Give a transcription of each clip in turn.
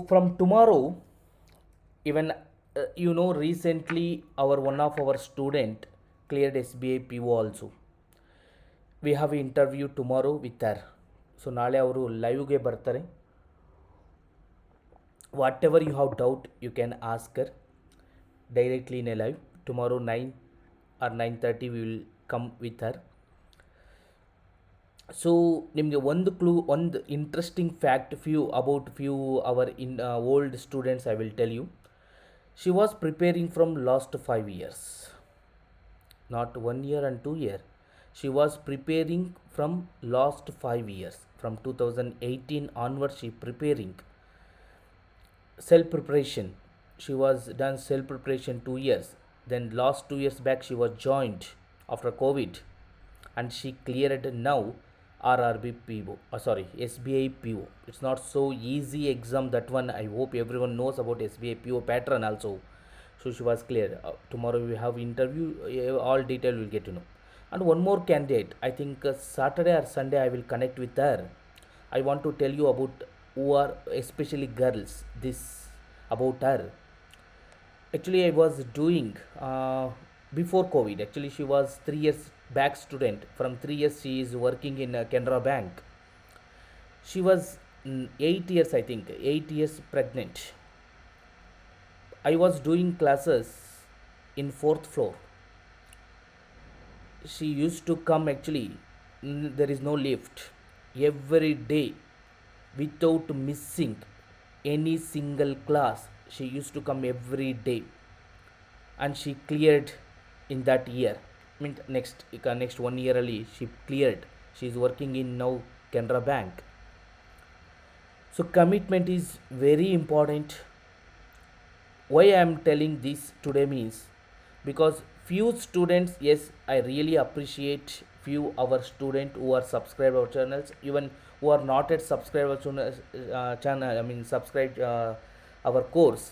From tomorrow, even recently our one of our student cleared SBI PO also. We have interview tomorrow with her. So ನಾಳೆ ಅವರು ಲೈವ್ಗೆ ಬರ್ತಾರೆ. Whatever you have doubt, you can ask her directly in a live. Tomorrow 9 or 9:30 we will come with her. So ನಿಮಗೆ ಒಂದು ಒಂದು interesting fact few our old students I will tell you. She was preparing from last 5 years, not 1 year and 2 year. She was preparing from last 5 years. From 2018 onwards, she preparing self preparation. She was done self preparation 2 years. Then last 2 years back, she was joined after COVID, and she cleared now RRB PO. Sorry, SBI PO. It's not so easy exam, that one. I hope everyone knows about SBI PO pattern also. So she was clear. Tomorrow we have interview. All detail will get to know. And one more candidate. I think Saturday or Sunday I will connect with her. I want to tell you about who are especially girls. This about her. Actually, I was doing before COVID. Actually, she was 3 years back student. From 3 years, she is working in Canara Bank. She was 8 years, I think, 8 years pregnant. I was doing classes in fourth floor. She used to come, actually, there is no lift, every day without missing any single class. She used to come every day, and she cleared in that year. I mean, next 1 year only she cleared. She is working in now Canara Bank. So commitment is very important. Why I am telling this today means, because few students, yes, I really appreciate few our student who are subscribe our channels, even who are not yet subscribe our channel, I mean subscribe our course.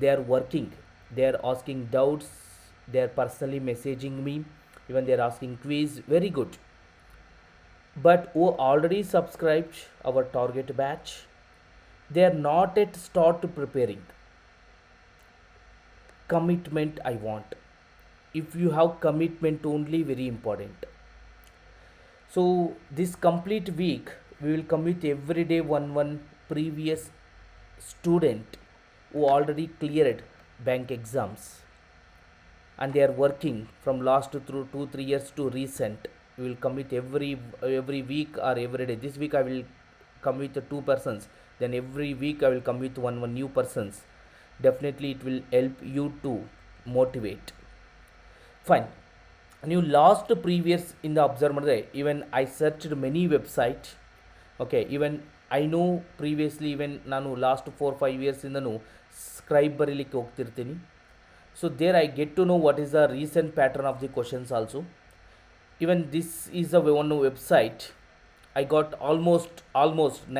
They are working, they are asking doubts, they are personally messaging me, even they are asking quiz, very good. But who already subscribed our target batch, they are not yet start preparing. Commitment I want. If you have commitment only, very important. So this complete week we will come with every day one previous student who already cleared bank exams, and they are working from last through 2 3 years to recent. We will come with every week or every day. This week I will come with two persons, then every week I will come with one new persons. Definitely it will help you to motivate. Fine. ನೀವು last previous ಇಂದ observe ಮಾಡಿದ್ರೆ, even I searched many website. Okay, even I know previously, even ನಾನು last 4 5 yearsಯಿಂದನೂ scribe ಬರೀಲಿಕ್ಕೆ ಹೋಗ್ತಿರ್ತೀನಿ. So there I get to know what is the recent pattern of the questions also. Even this is a one website. I got almost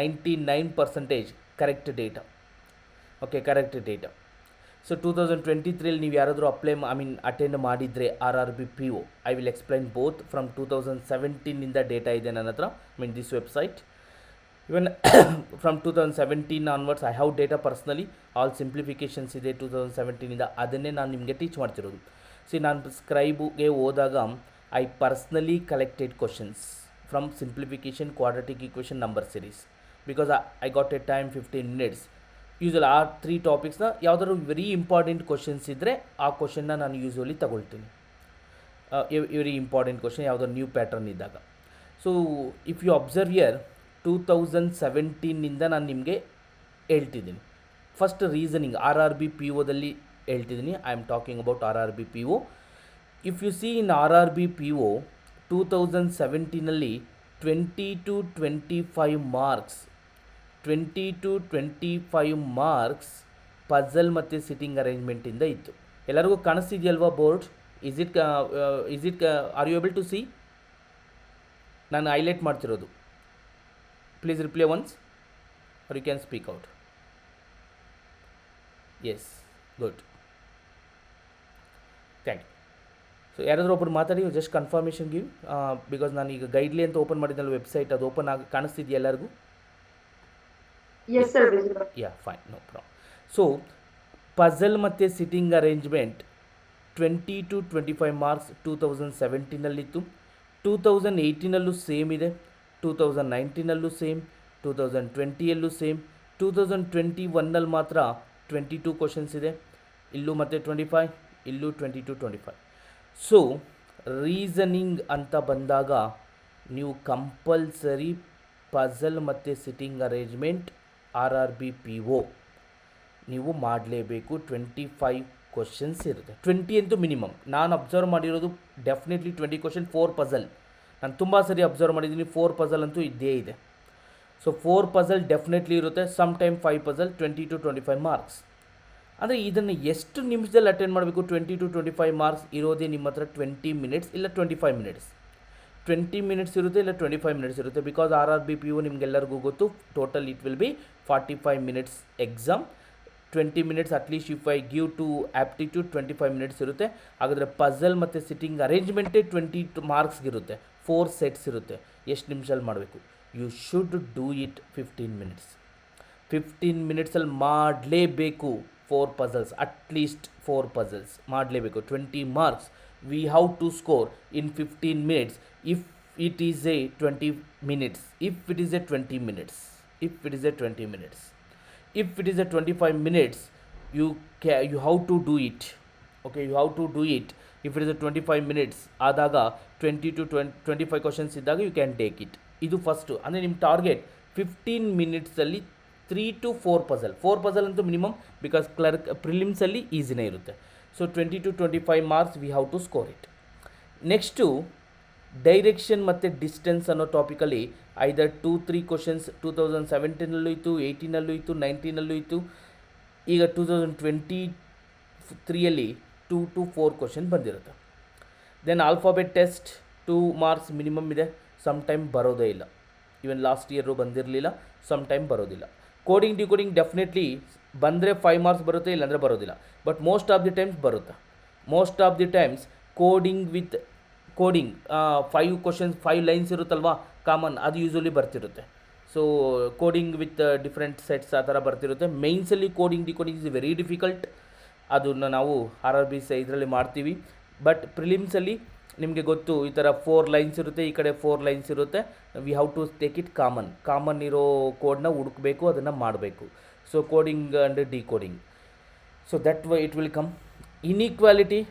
99% correct data. Okay, correct data. So 2023 ನೀವು ಯಾರಾದರೂ attend ಮಾಡಿದರೆ RRB PO, I will explain both. From 2017 data ಇದೆ ನನ್ನ ಹತ್ರ, this website. Even from 2017 onwards I have data personally. All simplifications ಇದೆ 2017, ಅದನ್ನೇ ನಾನು ನಿಮಗೆ ಟೀಚ್ ಮಾಡ್ತಿರೋದು. ನಾನು ಸ್ಕ್ರೈಬ್ಗೆ ಹೋದಾಗ I personally collected questions from simplification, quadratic equation, number series. Because I got A time 15 minutes. Usually ಆ 3 ಟಾಪಿಕ್ಸ್ನ ಯಾವುದಾದ್ರು ವೆರಿ ಇಂಪಾರ್ಟೆಂಟ್ ಕ್ವಶನ್ಸ್ ಇದ್ದರೆ ಆ ಕ್ವಶನ್ನ ನಾನು ಯೂಸ್ವಲಿ ತಗೊಳ್ತೀನಿ. ವೆರಿ ಇಂಪಾರ್ಟೆಂಟ್ ಕ್ವಶನ್ ಯಾವುದೋ ನ್ಯೂ ಪ್ಯಾಟರ್ನ್ ಇದ್ದಾಗ. So if you observe year, 2017 ನಾನು ನಿಮಗೆ ಹೇಳ್ತಿದ್ದೀನಿ. ಫಸ್ಟ್ ರೀಸನಿಂಗ್ RRB POದಲ್ಲಿ ಹೇಳ್ತಿದ್ದೀನಿ. I am talking about RRB PO. If you see in RRB PO 2017 20 to 25 marks, 20 to 25 marks puzzle ಮತ್ತು sitting ಅರೇಂಜ್ಮೆಂಟಿಂದ ಇತ್ತು. ಎಲ್ಲರಿಗೂ ಕಾಣಿಸ್ತಿದೆಯಲ್ವಾ board? Is it are you able to see? ನಾನು ಹೈಲೈಟ್ ಮಾಡ್ತಿರೋದು. Please reply once are you can speak out. Yes, good, thank you. So ಯಾರಾದರೂ ಒಬ್ಬರು ಮಾತಾಡಿ, ಜಸ್ಟ್ ಕನ್ಫರ್ಮೇಷನ್ ಗಿವ್. ಬಿಕಾಸ್ ನಾನು ಈಗ ಗೈಡ್ಲಿ ಅಂತ ಓಪನ್ ಮಾಡಿದ್ನಲ್ಲ ವೆಬ್ಸೈಟ್, ಅದು ಓಪನ್ ಆಗಿ ಕಾಣಿಸ್ತಿದೆಯಾ ಎಲ್ಲರಿಗೂ? Yes, sir, visible. Yeah fine, no problem. So puzzle ಮತ್ತು ಸಿಟ್ಟಿಂಗ್ ಅರೇಂಜ್ಮೆಂಟ್ 20 to 25 ಮಾರ್ಕ್ಸ್ 2017ನಲ್ಲಿತ್ತು. 2018ನಲ್ಲೂ ಸೇಮ್ ಇದೆ, 2019ನಲ್ಲೂ ಸೇಮ್, 2020ಯಲ್ಲೂ ಸೇಮ್. 2021ನಲ್ಲಿ ಮಾತ್ರ 22 ಕ್ವಶನ್ಸ್ ಇದೆ. ಇಲ್ಲೂ ಮತ್ತೆ 25, ಇಲ್ಲೂ 22 to 25. ಸೊ ರೀಸನಿಂಗ್ ಅಂತ ಬಂದಾಗ ನೀವು ಕಂಪಲ್ಸರಿ ಪಝಲ್ ಮತ್ತು ಸಿಟ್ಟಿಂಗ್ ಅರೇಂಜ್ಮೆಂಟ್ RRB PO ನೀವು ಮಾಡಲೇಬೇಕು. 25 ಕ್ವಶನ್ಸ್ ಇರುತ್ತೆ, 20 ಅಂತೂ ಮಿನಿಮಮ್. ನಾನು ಅಬ್ಸರ್ವ್ ಮಾಡಿರೋದು ಡೆಫಿನೆಟ್ಲಿ 20 ಕ್ವಶನ್, 4 ಪಝಲ್. ನಾನು ತುಂಬ ಸರಿ ಅಬ್ಸರ್ವ್ ಮಾಡಿದ್ದೀನಿ, 4 ಪಝಲ್ ಅಂತೂ ಇದ್ದೇ ಇದೆ. ಸೊ 4 ಪಝಲ್ ಡೆಫಿನೆಟ್ಲಿ ಇರುತ್ತೆ. Some time 5 puzzle, 20 to 25 marks. ಅಂದರೆ ಇದನ್ನು ಎಷ್ಟು ನಿಮಿಷದಲ್ಲಿ ಅಟೆಂಡ್ ಮಾಡಬೇಕು? 20 to 25 ಮಾರ್ಕ್ಸ್ ಇರೋದೇ ನಿಮ್ಮ ಹತ್ರ 20 ಮಿನಿಟ್ಸ್ ಇಲ್ಲ 25 ಮಿನಿಟ್ಸ್. 20 ಮಿನಿಟ್ಸ್ ಇರುತ್ತೆ ಇಲ್ಲ 25 ಮಿನಿಟ್ಸ್ ಇರುತ್ತೆ. ಬಿಕಾಸ್ RRB PO ನಿಮಗೆಲ್ಲರಿಗೂ ಗೊತ್ತು, total it will be 45 minutes exam. 20 minutes at least if I give to aptitude 25 minutes ಇರುತ್ತೆ. ಹಾಗಾದರೆ ಪಝಲ್ ಮತ್ತು ಸಿಟ್ಟಿಂಗ್ ಅರೇಂಜ್ಮೆಂಟೇ 20 ಮಾರ್ಕ್ಸ್ಗಿರುತ್ತೆ. 4 ಸೆಟ್ಸ್ ಇರುತ್ತೆ. ಎಷ್ಟು ನಿಮಿಷದಲ್ಲಿ ಮಾಡಬೇಕು? You should do it 15 minutes. 15 ಮಿನಿಟ್ಸಲ್ಲಿ ಮಾಡಲೇಬೇಕು 4 ಪಝಲ್ಸ್, ಅಟ್ಲೀಸ್ಟ್ 4 ಪಝಲ್ಸ್ ಮಾಡಲೇಬೇಕು. 20 marks we how to score in 15 minutes if it is a 20 minutes, if it is a 20 minutes, if it is a 20 minutes. if it is a 25 minutes, you how to do it. Okay, you have to do it. If it is a 25 minutes ಆದಾಗ 20 to 25 questions ಇದ್ದಾಗ you can take it. ಇದು first. ಅಂದರೆ ನಿಮ್ಮ target 15 ಮಿನಿಟ್ಸಲ್ಲಿ 3 to 4 puzzle. 4 puzzle ಅಂತೂ minimum, because ಪ್ರಿಲಿಮ್ಸಲ್ಲಿ ಈಸಿನೇ ಇರುತ್ತೆ. So 20 to 25 marks we have to score it. Next direction ಮತ್ತು ಡಿಸ್ಟೆನ್ಸ್ ಅನ್ನೋ ಟಾಪಿಕಲ್ಲಿ ಐದರ್ 2-3 ಕ್ವಶನ್ಸ್ 2017ನಲ್ಲೂ ಇತ್ತು, 18ನಲ್ಲೂ ಇತ್ತು, 19ನಲ್ಲೂ ಇತ್ತು. ಈಗ 2023ಯಲ್ಲಿ 2 to 4 ಕ್ವಶನ್ ಬಂದಿರುತ್ತೆ. Then alphabet test 2 marks minimum ಇದೆ. ಸಮ್ ಟೈಮ್ ಬರೋದೇ ಇಲ್ಲ. ಈವನ್ ಲಾಸ್ಟ್ ಇಯರು ಬಂದಿರಲಿಲ್ಲ, ಸಮ್ ಟೈಮ್ ಬರೋದಿಲ್ಲ. ಕೋಡಿಂಗ್ ಡಿಕೋಡಿಂಗ್ ಡೆಫಿನೆಟ್ಲಿ ಬಂದರೆ 5 ಮಾರ್ಕ್ಸ್ ಬರುತ್ತೆ, ಇಲ್ಲಾಂದರೆ ಬರೋದಿಲ್ಲ. But most of the times ಬರುತ್ತೆ. Most of the times coding 5 questions 5 lines ಇರುತ್ತಲ್ವಾ, ಕಾಮನ್, ಅದು ಯೂಶ್ವಲಿ ಬರ್ತಿರುತ್ತೆ. So coding with different sets ಆ ಥರ ಬರ್ತಿರುತ್ತೆ. ಮೇಯ್ನ್ಸಲ್ಲಿ coding decoding is very difficult. ಅದನ್ನು ನಾವು RRB ಇದರಲ್ಲಿ ಮಾಡ್ತೀವಿ. ಬಟ್ ಪ್ರಿಲಿಮ್ಸಲ್ಲಿ ನಿಮಗೆ ಗೊತ್ತು, ಈ ಥರ 4 ಲೈನ್ಸ್ ಇರುತ್ತೆ, ಈ ಕಡೆ 4 ಲೈನ್ಸ್ ಇರುತ್ತೆ. We have to take it common ಇರೋ ಕೋಡ್ನ ಹುಡುಕಬೇಕು, ಅದನ್ನು ಮಾಡಬೇಕು. So coding and decoding, so that why it will come. Inequality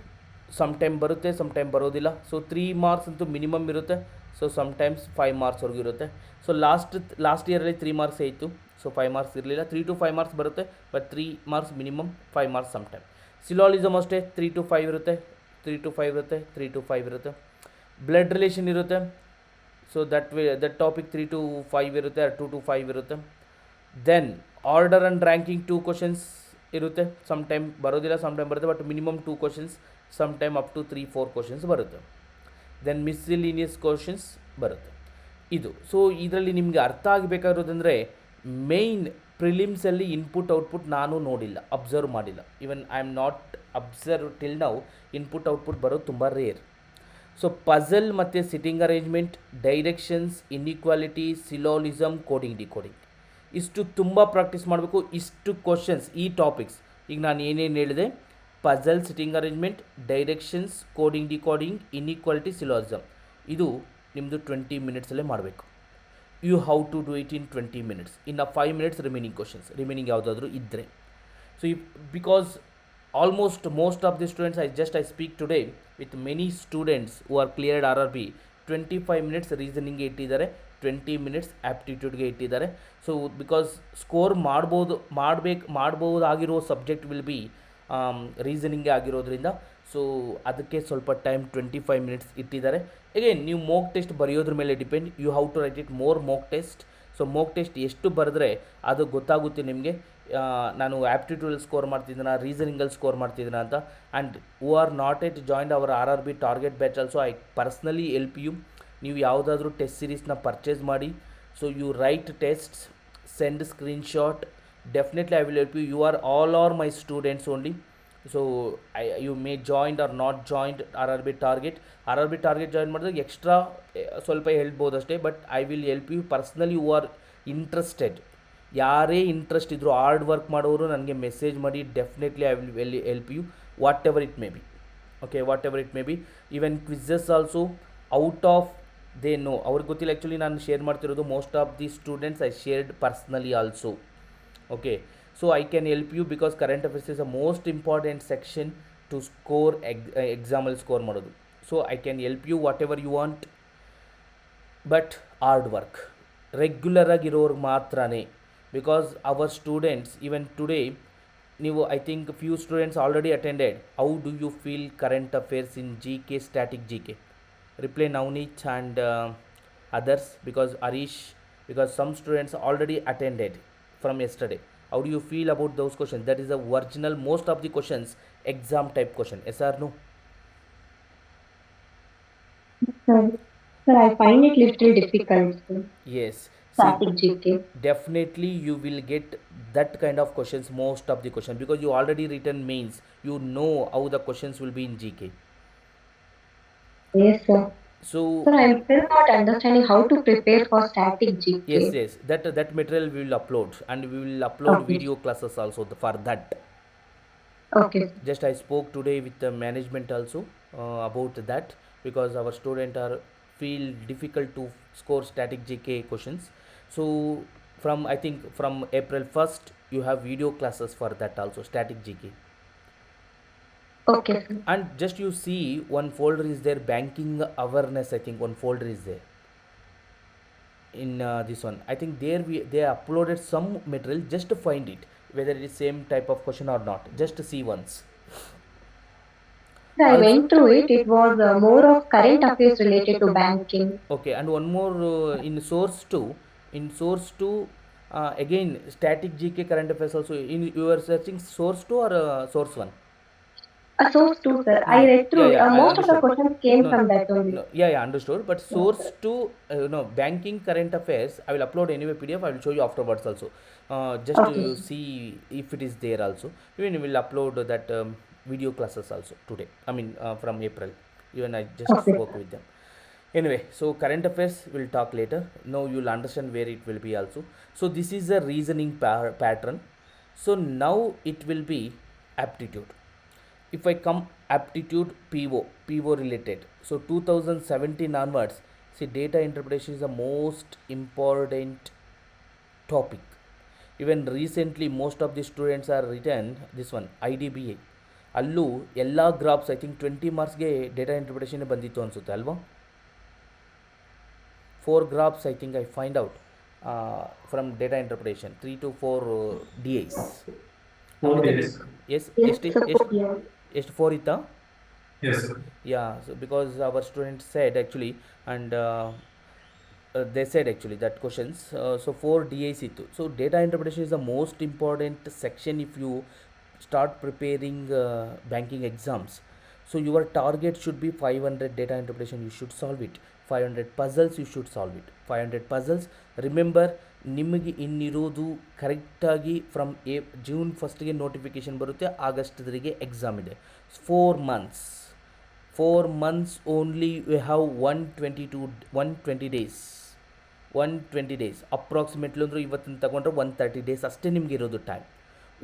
some time ಬರುತ್ತೆ, ಸಮ್ ಟೈಮ್ ಬರೋದಿಲ್ಲ. ಸೊ 3 ಮಾರ್ಕ್ಸ್ ಅಂತೂ ಮಿನಿಮಮ್ ಇರುತ್ತೆ. ಸೊ ಸಮ್ ಟೈಮ್ಸ್ 5 ಮಾರ್ಕ್ಸ್ವರೆಗೂ ಇರುತ್ತೆ. ಸೊ ಲಾಸ್ಟ್ ಇಯರಲ್ಲಿ 3 ಮಾರ್ಕ್ಸೇ ಇತ್ತು. ಸೊ 5 ಮಾರ್ಕ್ಸ್ ಇರಲಿಲ್ಲ. 3 to 5 ಮಾರ್ಕ್ಸ್ ಬರುತ್ತೆ, but 3 marks minimum, 5 marks some time. Syllogism ಅಷ್ಟೇ 3 to 5 ಇರುತ್ತೆ, 3 to 5 ಇರುತ್ತೆ, 3 to 5 ಇರುತ್ತೆ. ಬ್ಲಡ್ ರಿಲೇಷನ್ ಇರುತ್ತೆ. ಸೊ ದಟ್ ಟಾಪಿಕ್ 3 to 5 ಇರುತ್ತೆ, 2 to 5 ಇರುತ್ತೆ. Then order and ranking 2 questions ಇರುತ್ತೆ. ಸಮ್ ಟೈಮ್ ಬರೋದಿಲ್ಲ, ಸಮ್ ಟೈಮ್ ಬರುತ್ತೆ, but minimum 2 questions, some time up to 3-4 questions ಬರುತ್ತೆ. ದೆನ್ ಮಿಸ್ಸಿಲಿನಿಯಸ್ ಕ್ವಶನ್ಸ್ ಬರುತ್ತೆ. ಇದು ಸೊ ಇದರಲ್ಲಿ ನಿಮಗೆ ಅರ್ಥ ಆಗಬೇಕಾಗಿರೋದಂದರೆ, ಮೇಯ್ನ್ ಪ್ರಿಲಿಮ್ಸಲ್ಲಿ ಇನ್ಪುಟ್ ಔಟ್ಪುಟ್ ನಾನು ನೋಡಿಲ್ಲ, ಅಬ್ಸರ್ವ್ ಮಾಡಿಲ್ಲ. Even I am not observe till now. Input output ಬರೋದು ತುಂಬ ರೇರ್. ಸೊ ಪಝಲ್ ಮತ್ತು sitting arrangement, directions, inequality, syllogism, coding decoding, ಇಷ್ಟು ತುಂಬ ಪ್ರಾಕ್ಟೀಸ್ ಮಾಡಬೇಕು. ಇಷ್ಟು ಕ್ವಶನ್ಸ್, ಈ ಟಾಪಿಕ್ಸ್ ಈಗ ನಾನು ಏನೇನು ಹೇಳಿದೆ, puzzle, sitting arrangement, directions, coding decoding, inequality, syllogism, ಇದು ನಿಮ್ಮದು 20 ಮಿನಿಟ್ಸಲ್ಲೇ ಮಾಡಬೇಕು. You how to do it in 20 minutes. ಇನ್ನು 5 ಮಿನಿಟ್ಸ್ ರಿಮೈನಿಂಗ್ ಕ್ವಶನ್ಸ್, ರಿಮೈನಿಂಗ್ ಯಾವುದಾದ್ರೂ ಇದ್ದರೆ. So because almost most of the students I speak today with many students who are cleared RRB, 25 minutes ರೀಸನಿಂಗ್ಗೆ ಇಟ್ಟಿದ್ದಾರೆ, 20 minutes ಆ್ಯಪ್ಟಿಟ್ಯೂಡ್ಗೆ ಇಟ್ಟಿದ್ದಾರೆ. ಸೊ ಬಿಕಾಸ್ ಸ್ಕೋರ್ ಮಾಡ್ಬೋದಾಗಿರೋ subject will be ರೀಸನಿಂಗೇ ಆಗಿರೋದ್ರಿಂದ, ಸೊ ಅದಕ್ಕೆ ಸ್ವಲ್ಪ ಟೈಮ್ 25 ಮಿನಿಟ್ಸ್ ಇಟ್ಟಿದ್ದಾರೆ. ಅಗೇನ್ ನೀವು ಮೋಕ್ ಟೆಸ್ಟ್ ಬರೆಯೋದ್ರ ಮೇಲೆ depend. You how to write it more mock test. So mock test ಎಷ್ಟು ಬರೆದ್ರೆ ಅದು ಗೊತ್ತಾಗುತ್ತೆ ನಿಮಗೆ, ನಾನು ಆ್ಯಪ್ಟಿಟ್ಯೂಡಲ್ಲಿ ಸ್ಕೋರ್ ಮಾಡ್ತಿದ್ದೀನ, ರೀಸನಿಂಗಲ್ಲಿ ಸ್ಕೋರ್ ಮಾಡ್ತಿದ್ದೀನ ಅಂತ. And who are not yet joined our RRB target batch also, I personally help you. ನೀವು ಯಾವುದಾದ್ರೂ ಟೆಸ್ಟ್ ಸೀರೀಸ್ನ ಪರ್ಚೇಸ್ ಮಾಡಿ. So you write tests, send screenshot, definitely I will help you. You are all are my students only. So you may joined or not joined RRB target join ಮಾಡಿದಾಗ extra ಸ್ವಲ್ಪ ಹೇಳ್ಬೋದು ಅಷ್ಟೇ. But I will help you personally. You are interested, ಯಾರೇ interest ಇದ್ದರೂ hard work ಮಾಡೋರು ನನಗೆ message ಮಾಡಿ, definitely I will help you what ever it may be. Okay, what ever it may be. Even quizzes also out of they know, ಅವ್ರಿಗೆ ಗೊತ್ತಿಲ್ಲ actually ನಾನು share ಮಾಡ್ತಿರೋದು. Most of the students I shared personally also. Okay, so I can help you because current affairs is a most important section two score ಎಕ್ಸಾಮಲ್ಲಿ score ಮಾಡೋದು. So I can help you what ever you want, but hard work regular ಆಗಿರೋರ್ಗೆ ಮಾತ್ರನೇ. Because our students even today, ನೀವು I think few students already attended. How do you feel current affairs in G K, static G K? Reply Navneet and others, because Arish, because some students already attended from yesterday. How do you feel about those questions? That is the original, most of the questions exam type question. Yes or no? Sir, sir, I find it little difficult, sir. Yes. See, Static GK. definitely you will get that kind of questions, most of the questions, because you already written mains. You know how the questions will be in GK. Yes, sir. So Sir, I'm still not understanding how to prepare for static GK. yes, that material we will upload, and we will upload Okay. video classes also for that. Okay, sir. Just I spoke today with the management also about that, because our student are feel difficult to score static GK questions. So from, I think from April 1st you have video classes for that also, static GK. Okay, sir. And just you see one folder is there, banking awareness, I think one folder is there in this one. I think there they uploaded some material, just to find it whether it is same type of question or not, just to see once. Sir, I went through it. It was more of current affairs related to banking. Okay, and one more in source 2. In source 2 again static GK current affairs also. In you are searching source 2 or source 1? Source 2, sir. I read through. Yeah, I Most of the understood. questions came No, from that only. no, yeah, understood. But source 2, no, banking current affairs, I will upload anyway PDF. I will show you afterwards also. Just to Okay. see if it is there also. Even we will upload that video classes also today. I mean from April. Even I just Okay. spoke with them. Anyway, so current affairs we'll talk later. Now you will understand where it will be also. So this is a reasoning pattern. So now it will be aptitude. If I come aptitude PO related. So 2017 onwards, see, data interpretation is the most important topic. Even recently most of the students are written this one IDBA. ಅಲ್ಲೂ ಎಲ್ಲ graphs I think 20 ಮಾರ್ಕ್ಸ್ಗೆ data interpretation ಬಂದಿತ್ತು ಅನಿಸುತ್ತೆ ಅಲ್ವಾ? 4 graphs I think I find out from data interpretation, 3 to 4 DIs. 4 days. Yes, Yes, sir. Yeah. ಎಷ್ಟು 4 ಇತ್ತಾ? Yes, sir. Yeah, so because our students said actually, and they said actually that questions, so 4 DIs ittu. So data interpretation is the most important section if you start preparing banking exams. So your target should be 500 data interpretation, you should solve it. 500 puzzles you should solve it. 500 puzzles. Remember, ನಿಮಗೆ ಇನ್ನಿರೋದು ಕರೆಕ್ಟಾಗಿ from June ಫಸ್ಟ್ಗೆ notification ಬರುತ್ತೆ, August 3ಗೆ exam ಇದೆ. 4 months only. We have 120 days. 120 days approximately ಅಂದರೆ ಇವತ್ತಿನ ತಗೊಂಡ್ರೆ 130 days ಅಷ್ಟೇ ನಿಮಗೆ ಇರೋದು ಟೈಮ್.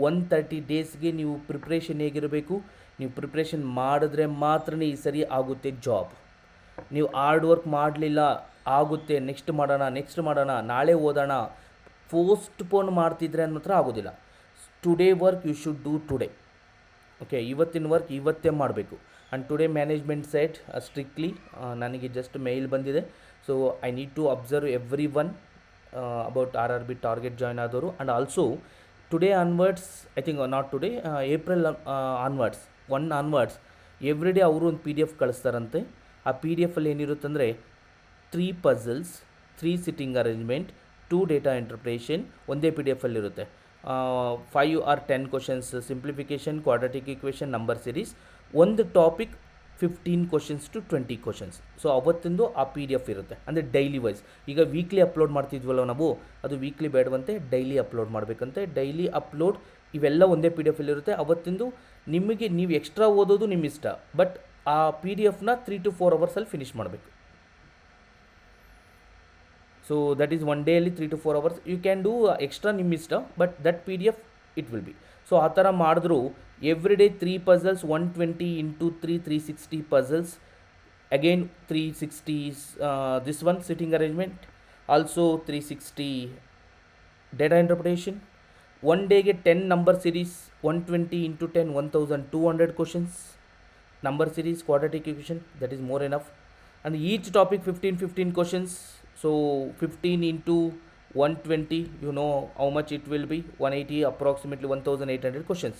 130 ಡೇಸ್ಗೆ ನೀವು ಪ್ರಿಪ್ರೇಷನ್ ಹೇಗಿರಬೇಕು? ನೀವು ಪ್ರಿಪ್ರೇಷನ್ ಮಾಡಿದ್ರೆ ಮಾತ್ರ ಈ ಸರಿ ಆಗುತ್ತೆ ಜಾಬ್. ನೀವು ಹಾರ್ಡ್ ವರ್ಕ್ ಮಾಡಲಿಲ್ಲ, ಆಗುತ್ತೆ ನೆಕ್ಸ್ಟ್ ಮಾಡೋಣ ನಾಳೆ ಓದೋಣ, ಪೋಸ್ಟ್ಪೋನ್ ಮಾಡ್ತಿದ್ರೆ ಮಾತ್ರ ಆಗೋದಿಲ್ಲ. Today work you should do today. Okay, ಇವತ್ತಿನ ವರ್ಕ್ ಇವತ್ತೇ ಮಾಡಬೇಕು. And today management set strictly, ನನಗೆ ಜಸ್ಟ್ ಮೇಲ್ ಬಂದಿದೆ. So I need to observe everyone about RRB target join ಆದವರು. And also today onwards, I think not today, April onwards, 1 onwards every day ಅವರು ಒಂದು PDF ಕಳಿಸ್ತಾರಂತೆ. ಆ PDF ಅಲ್ಲಿ ಏನಿರುತ್ತಂದರೆ 3 puzzles, 3 sitting arrangement, 2 data interpretation ಒಂದೇ PDF ಅಲ್ಲಿರುತ್ತೆ. 5 or 10 questions simplification, quadratic equation, number series, ಒಂದು topic 15 questions to 20 questions. So ಅವತ್ತಿಂದು ಆ PDF ಇರುತ್ತೆ, ಅಂದರೆ ಡೈಲಿ ವೈಸ್. ಈಗ ವೀಕ್ಲಿ ಅಪ್ಲೋಡ್ ಮಾಡ್ತಿದ್ವಲ್ಲ ನಾವು, ಅದು ವೀಕ್ಲಿ ಬೇಡವಂತೆ, ಡೈಲಿ ಅಪ್ಲೋಡ್ ಮಾಡಬೇಕಂತೆ. ಡೈಲಿ ಅಪ್ಲೋಡ್ ಇವೆಲ್ಲ ಒಂದೇ PDF ಅಲ್ಲಿರುತ್ತೆ. ಅವತ್ತಿಂದು ನಿಮಗೆ ನೀವು ಎಕ್ಸ್ಟ್ರಾ ಓದೋದು ನಿಮ್ಮ ಇಷ್ಟ, ಬಟ್ ಆ PDF ನ 3 to 4 ಅವರ್ಸಲ್ಲಿ ಫಿನಿಷ್ ಮಾಡಬೇಕು. So that is one daily 3 to 4 hours you can do extra ನಿಮ್ಮ ಇಷ್ಟ, but that P D F it will be. So ಆ ಥರ ಮಾಡಿದ್ರು every day 3 puzzles, 120 into 3, 360 puzzles. Again 360 this one sitting arrangement, also 360 data interpretation. One day get 10 number series, 120 into 10, 1200 questions. Number series, quadratic equation, that is more enough. And each topic 15 questions. So 15 into 120, you know how much it will be, 180, approximately 1800 questions.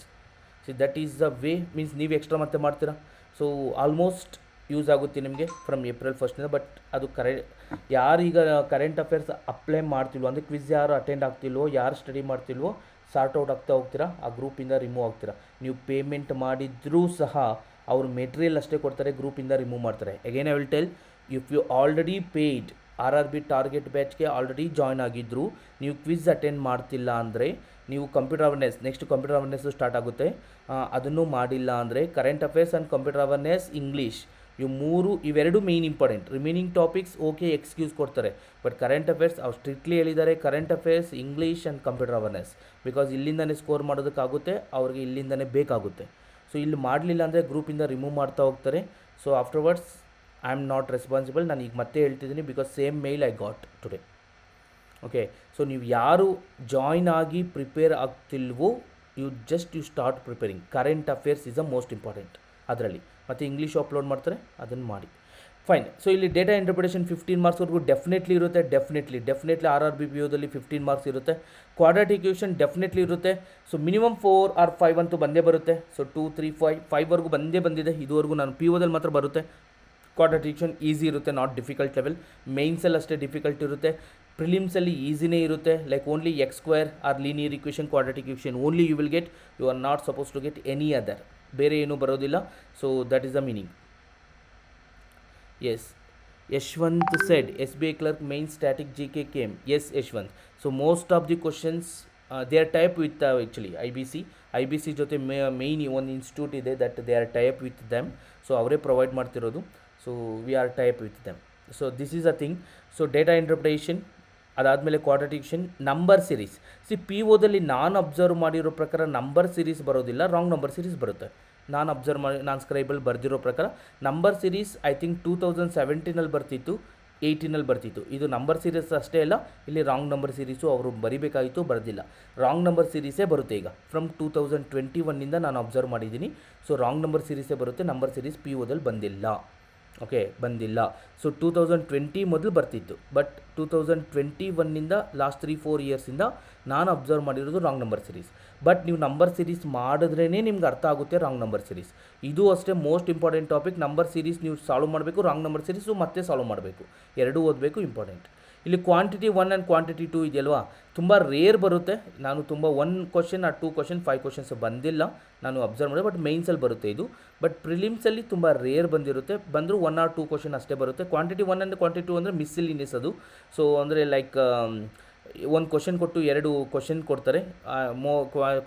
See, that is the way, means ನೀವು extra ಮತ್ತೆ ಮಾಡ್ತೀರಾ. So almost use ಆಗುತ್ತೆ ನಿಮಗೆ from April 1st. But ಅದು ಯಾರೀಗ current affairs apply ಮಾಡ್ತಿಲ್ವೋ, ಅಂದರೆ quiz ಯಾರು attend ಆಗ್ತಿಲ್ವೋ, ಯಾರು ಸ್ಟಡಿ ಮಾಡ್ತಿಲ್ವೋ, ಸಾರ್ಟ್ ಔಟ್ ಆಗ್ತಾ ಹೋಗ್ತೀರಾ, ಆ ಗ್ರೂಪಿಂದ ರಿಮೂವ್ ಆಗ್ತೀರಾ. ನೀವು ಪೇಮೆಂಟ್ ಮಾಡಿದ್ರೂ ಸಹ ಅವರು ಮೆಟೀರಿಯಲ್ ಅಷ್ಟೇ ಕೊಡ್ತಾರೆ, ಗ್ರೂಪಿಂದ ರಿಮೂವ್ ಮಾಡ್ತಾರೆ. Again I will tell, if you already paid RRB target ಬ್ಯಾಚ್ಗೆ ಆಲ್ರೆಡಿ ಜಾಯ್ನ್ ಆಗಿದ್ದರು, ನೀವು ಕ್ವಿಝ್ ಅಟೆಂಡ್ ಮಾಡ್ತಿಲ್ಲ ಅಂದರೆ, ನೀವು computer awareness, next computer awareness start ಆಗುತ್ತೆ, ಅದನ್ನು ಮಾಡಿಲ್ಲ ಅಂದರೆ current affairs and computer awareness, English, ಇವೆರಡು main important. Remaining topics okay excuse ಕೊಡ್ತಾರೆ, ಬಟ್ ಕರೆಂಟ್ ಅಫೇರ್ಸ್ ಅವ್ರು ಸ್ಟ್ರಿಕ್ಟ್ಲಿ ಹೇಳಿದ್ದಾರೆ, current affairs, English and computer awareness, because ಇಲ್ಲಿಂದನೇ ಸ್ಕೋರ್ ಮಾಡೋದಕ್ಕಾಗುತ್ತೆ, ಅವ್ರಿಗೆ ಇಲ್ಲಿಂದನೇ ಬೇಕಾಗುತ್ತೆ. ಸೊ ಇಲ್ಲಿ ಮಾಡಲಿಲ್ಲ ಅಂದರೆ ಗ್ರೂಪಿಂದ ರಿಮೂವ್ ಮಾಡ್ತಾ ಹೋಗ್ತಾರೆ. So afterwards I am not responsible. ನಾನು ಈಗ ಮತ್ತೆ ಹೇಳ್ತಿದ್ದೀನಿ, because same mail I got today. Okay, so ನೀವು ಯಾರು ಜಾಯ್ನ್ ಆಗಿ ಪ್ರಿಪೇರ್ ಆಗ್ತಿಲ್ವೋ, you start preparing. Current affairs is a most important ಅದರಲ್ಲಿ. ಮತ್ತು ಇಂಗ್ಲೀಷ್ ಅಪ್ಲೋಡ್ ಮಾಡ್ತಾರೆ, ಅದನ್ನು ಮಾಡಿ. ಫೈನ್. ಸೊ ಇಲ್ಲಿ ಡೇಟಾ ಇಂಟರ್ಪ್ರಿಟೇಷನ್ 15 ಮಾರ್ಕ್ಸ್ವರೆಗೂ ಡೆಫಿನೆಟ್ಲಿ ಇರುತ್ತೆ. ಡೆಫಿನೆಟ್ಲಿ RRB PO ದಲ್ಲಿ 15 ಮಾರ್ಕ್ಸ್ ಇರುತ್ತೆ. ಕ್ವಾಡ್ರಾಟಿಕ್ ಇಕ್ವೇಷನ್ ಡೆಫಿನೆಟ್ಲಿ ಇರುತ್ತೆ. ಸೊ ಮಿನಿಮಮ್ 4 or 5 ಅಂತೂ ಬಂದೇ ಬರುತ್ತೆ. ಸೊ 2, 3, 5ವರೆಗೂ ಬಂದಿದೆ ಇದುವರೆಗೂ. ನಾನು PO ದಲ್ಲಿ ಮಾತ್ರ ಬರುತ್ತೆ. ಕ್ವಾಡ್ರಾಟಿಕ್ ಇಕ್ವೇಷನ್ ಈಸಿ ಇರುತ್ತೆ, ನಾಟ್ ಡಿಫಿಕಲ್ಟ್ ಲೆವೆಲ್. ಮೇನ್ಸಲ್ಲಿ ಅಷ್ಟೇ ಡಿಫಿಕಲ್ಟ್ ಇರುತ್ತೆ. ಪ್ರಿಲಿಮ್ಸಲ್ಲಿ ಈಸಿನೇ ಇರುತ್ತೆ, like only x² or linear equation, quadratic equation only you will get. You are not suppose to get any other, ಬೇರೆ ಏನೂ ಬರೋದಿಲ್ಲ. So that is the meaning. Yes, Yashwant said SBI clerk main static GK came. Yes, Yashwant. So most of the questions they are type with actually IBC ಜೊತೆ main ಒಂದು institute ಇದೆ, that they are type with them. So ಅವರೇ provide ಮಾಡ್ತಿರೋದು. So we are type with them. So this is a thing. So data interpretation, ಅದಾದಮೇಲೆ quadratic, number series. PO ದಲ್ಲಿ ನಾನು observe ಮಾಡಿರೋ ಪ್ರಕಾರ ನಂಬರ್ ಸೀರೀಸ್ ಬರೋದಿಲ್ಲ, ರಾಂಗ್ ನಂಬರ್ ಸೀರೀಸ್ ಬರುತ್ತೆ. ನಾನು ಸ್ಕ್ರೈಬಲ್ಲಿ ಬರೆದಿರೋ ಪ್ರಕಾರ ನಂಬರ್ ಸೀರೀಸ್ ಐ ಥಿಂಕ್ 2017 ಬರ್ತಿತ್ತು, 18 ಬರ್ತಿತ್ತು. ಇದು ನಂಬರ್ ಸೀರೀಸ್ ಅಷ್ಟೇ ಅಲ್ಲ, ಇಲ್ಲಿ ರಾಂಗ್ ನಂಬರ್ ಸೀರೀಸು ಅವರು ಬರಿಬೇಕಾಗಿತ್ತು, ಬರೆದಿಲ್ಲ. ರಾಂಗ್ ನಂಬರ್ ಸೀರೀಸೇ ಬರುತ್ತೆ ಈಗ. ಫ್ರಮ್ 2021 ನಾನು ಅಬ್ಸರ್ವ್ ಮಾಡಿದ್ದೀನಿ. ಸೊ ರಾಂಗ್ ನಂಬರ್ ಸೀರೀಸೇ ಬರುತ್ತೆ, ನಂಬರ್ ಸೀರೀಸ್ PO ದಲ್ಲಿ ಬಂದಿಲ್ಲ. ಓಕೆ, ಬಂದಿಲ್ಲ. ಸೊ 2020 ಮೊದಲು ಬರ್ತಿತ್ತು, ಬಟ್ 2021 ಲಾಸ್ಟ್ 3-4 ಇಯರ್ಸಿಂದ ನಾನು ಅಬ್ಸರ್ವ್ ಮಾಡಿರೋದು ರಾಂಗ್ ನಂಬರ್ ಸೀರೀಸ್. ಬಟ್ ನೀವು ನಂಬರ್ ಸೀರೀಸ್ ಮಾಡಿದ್ರೇ ನಿಮ್ಗೆ ಅರ್ಥ ಆಗುತ್ತೆ ರಾಂಗ್ ನಂಬರ್ ಸೀರೀಸ್. ಇದು ಅಷ್ಟೇ most important topic. Number series ನೀವು ಸಾಲ್ವ್ ಮಾಡಬೇಕು, ರಾಂಗ್ ನಂಬರ್ ಸೀರೀಸು ಮತ್ತೆ ಸಾಲ್ವ್ ಮಾಡಬೇಕು, ಎರಡೂ ಓದಬೇಕು, ಇಂಪಾರ್ಟೆಂಟ್. ಇಲ್ಲಿ ಕ್ವಾಂಟಿಟಿ 1 ಆ್ಯಂಡ್ ಕ್ವಾಂಟಿಟಿ 2 ಇದೆಯಲ್ವಾ, ತುಂಬ ರೇರ್ ಬರುತ್ತೆ. ನಾನು ತುಂಬ 1 ಕ್ವಶನ್ ಆರ್ 2 ಕ್ವಶನ್ 5 ಕ್ವಶನ್ಸ್ ಬಂದಿಲ್ಲ, ನಾನು ಅಬ್ಸರ್ವ್ ಮಾಡಿದೆ. ಬಟ್ ಮೇನ್ಸಲ್ಲಿ ಬರುತ್ತೆ ಇದು. ಬಟ್ ಪ್ರಿಲಿಮ್ಸಲ್ಲಿ ತುಂಬ ರೇರ್ ಬಂದಿರುತ್ತೆ, ಬಂದರೂ 1 or 2 ಕ್ವಶನ್ ಅಷ್ಟೇ ಬರುತ್ತೆ. ಕ್ವಾಂಟಿಟಿ 1 ಆ್ಯಂಡ್ ಕ್ವಾಂಟಿಟಿ 2 ಅಂದರೆ ಮಿಸ್ಸಿಲಿನಿಯಸ್ ಅದು. ಸೊ ಅಂದರೆ ಲೈಕ್ ಒಂದು ಕ್ವಶನ್ ಕೊಟ್ಟು 2 ಕ್ವಶನ್ ಕೊಡ್ತಾರೆ.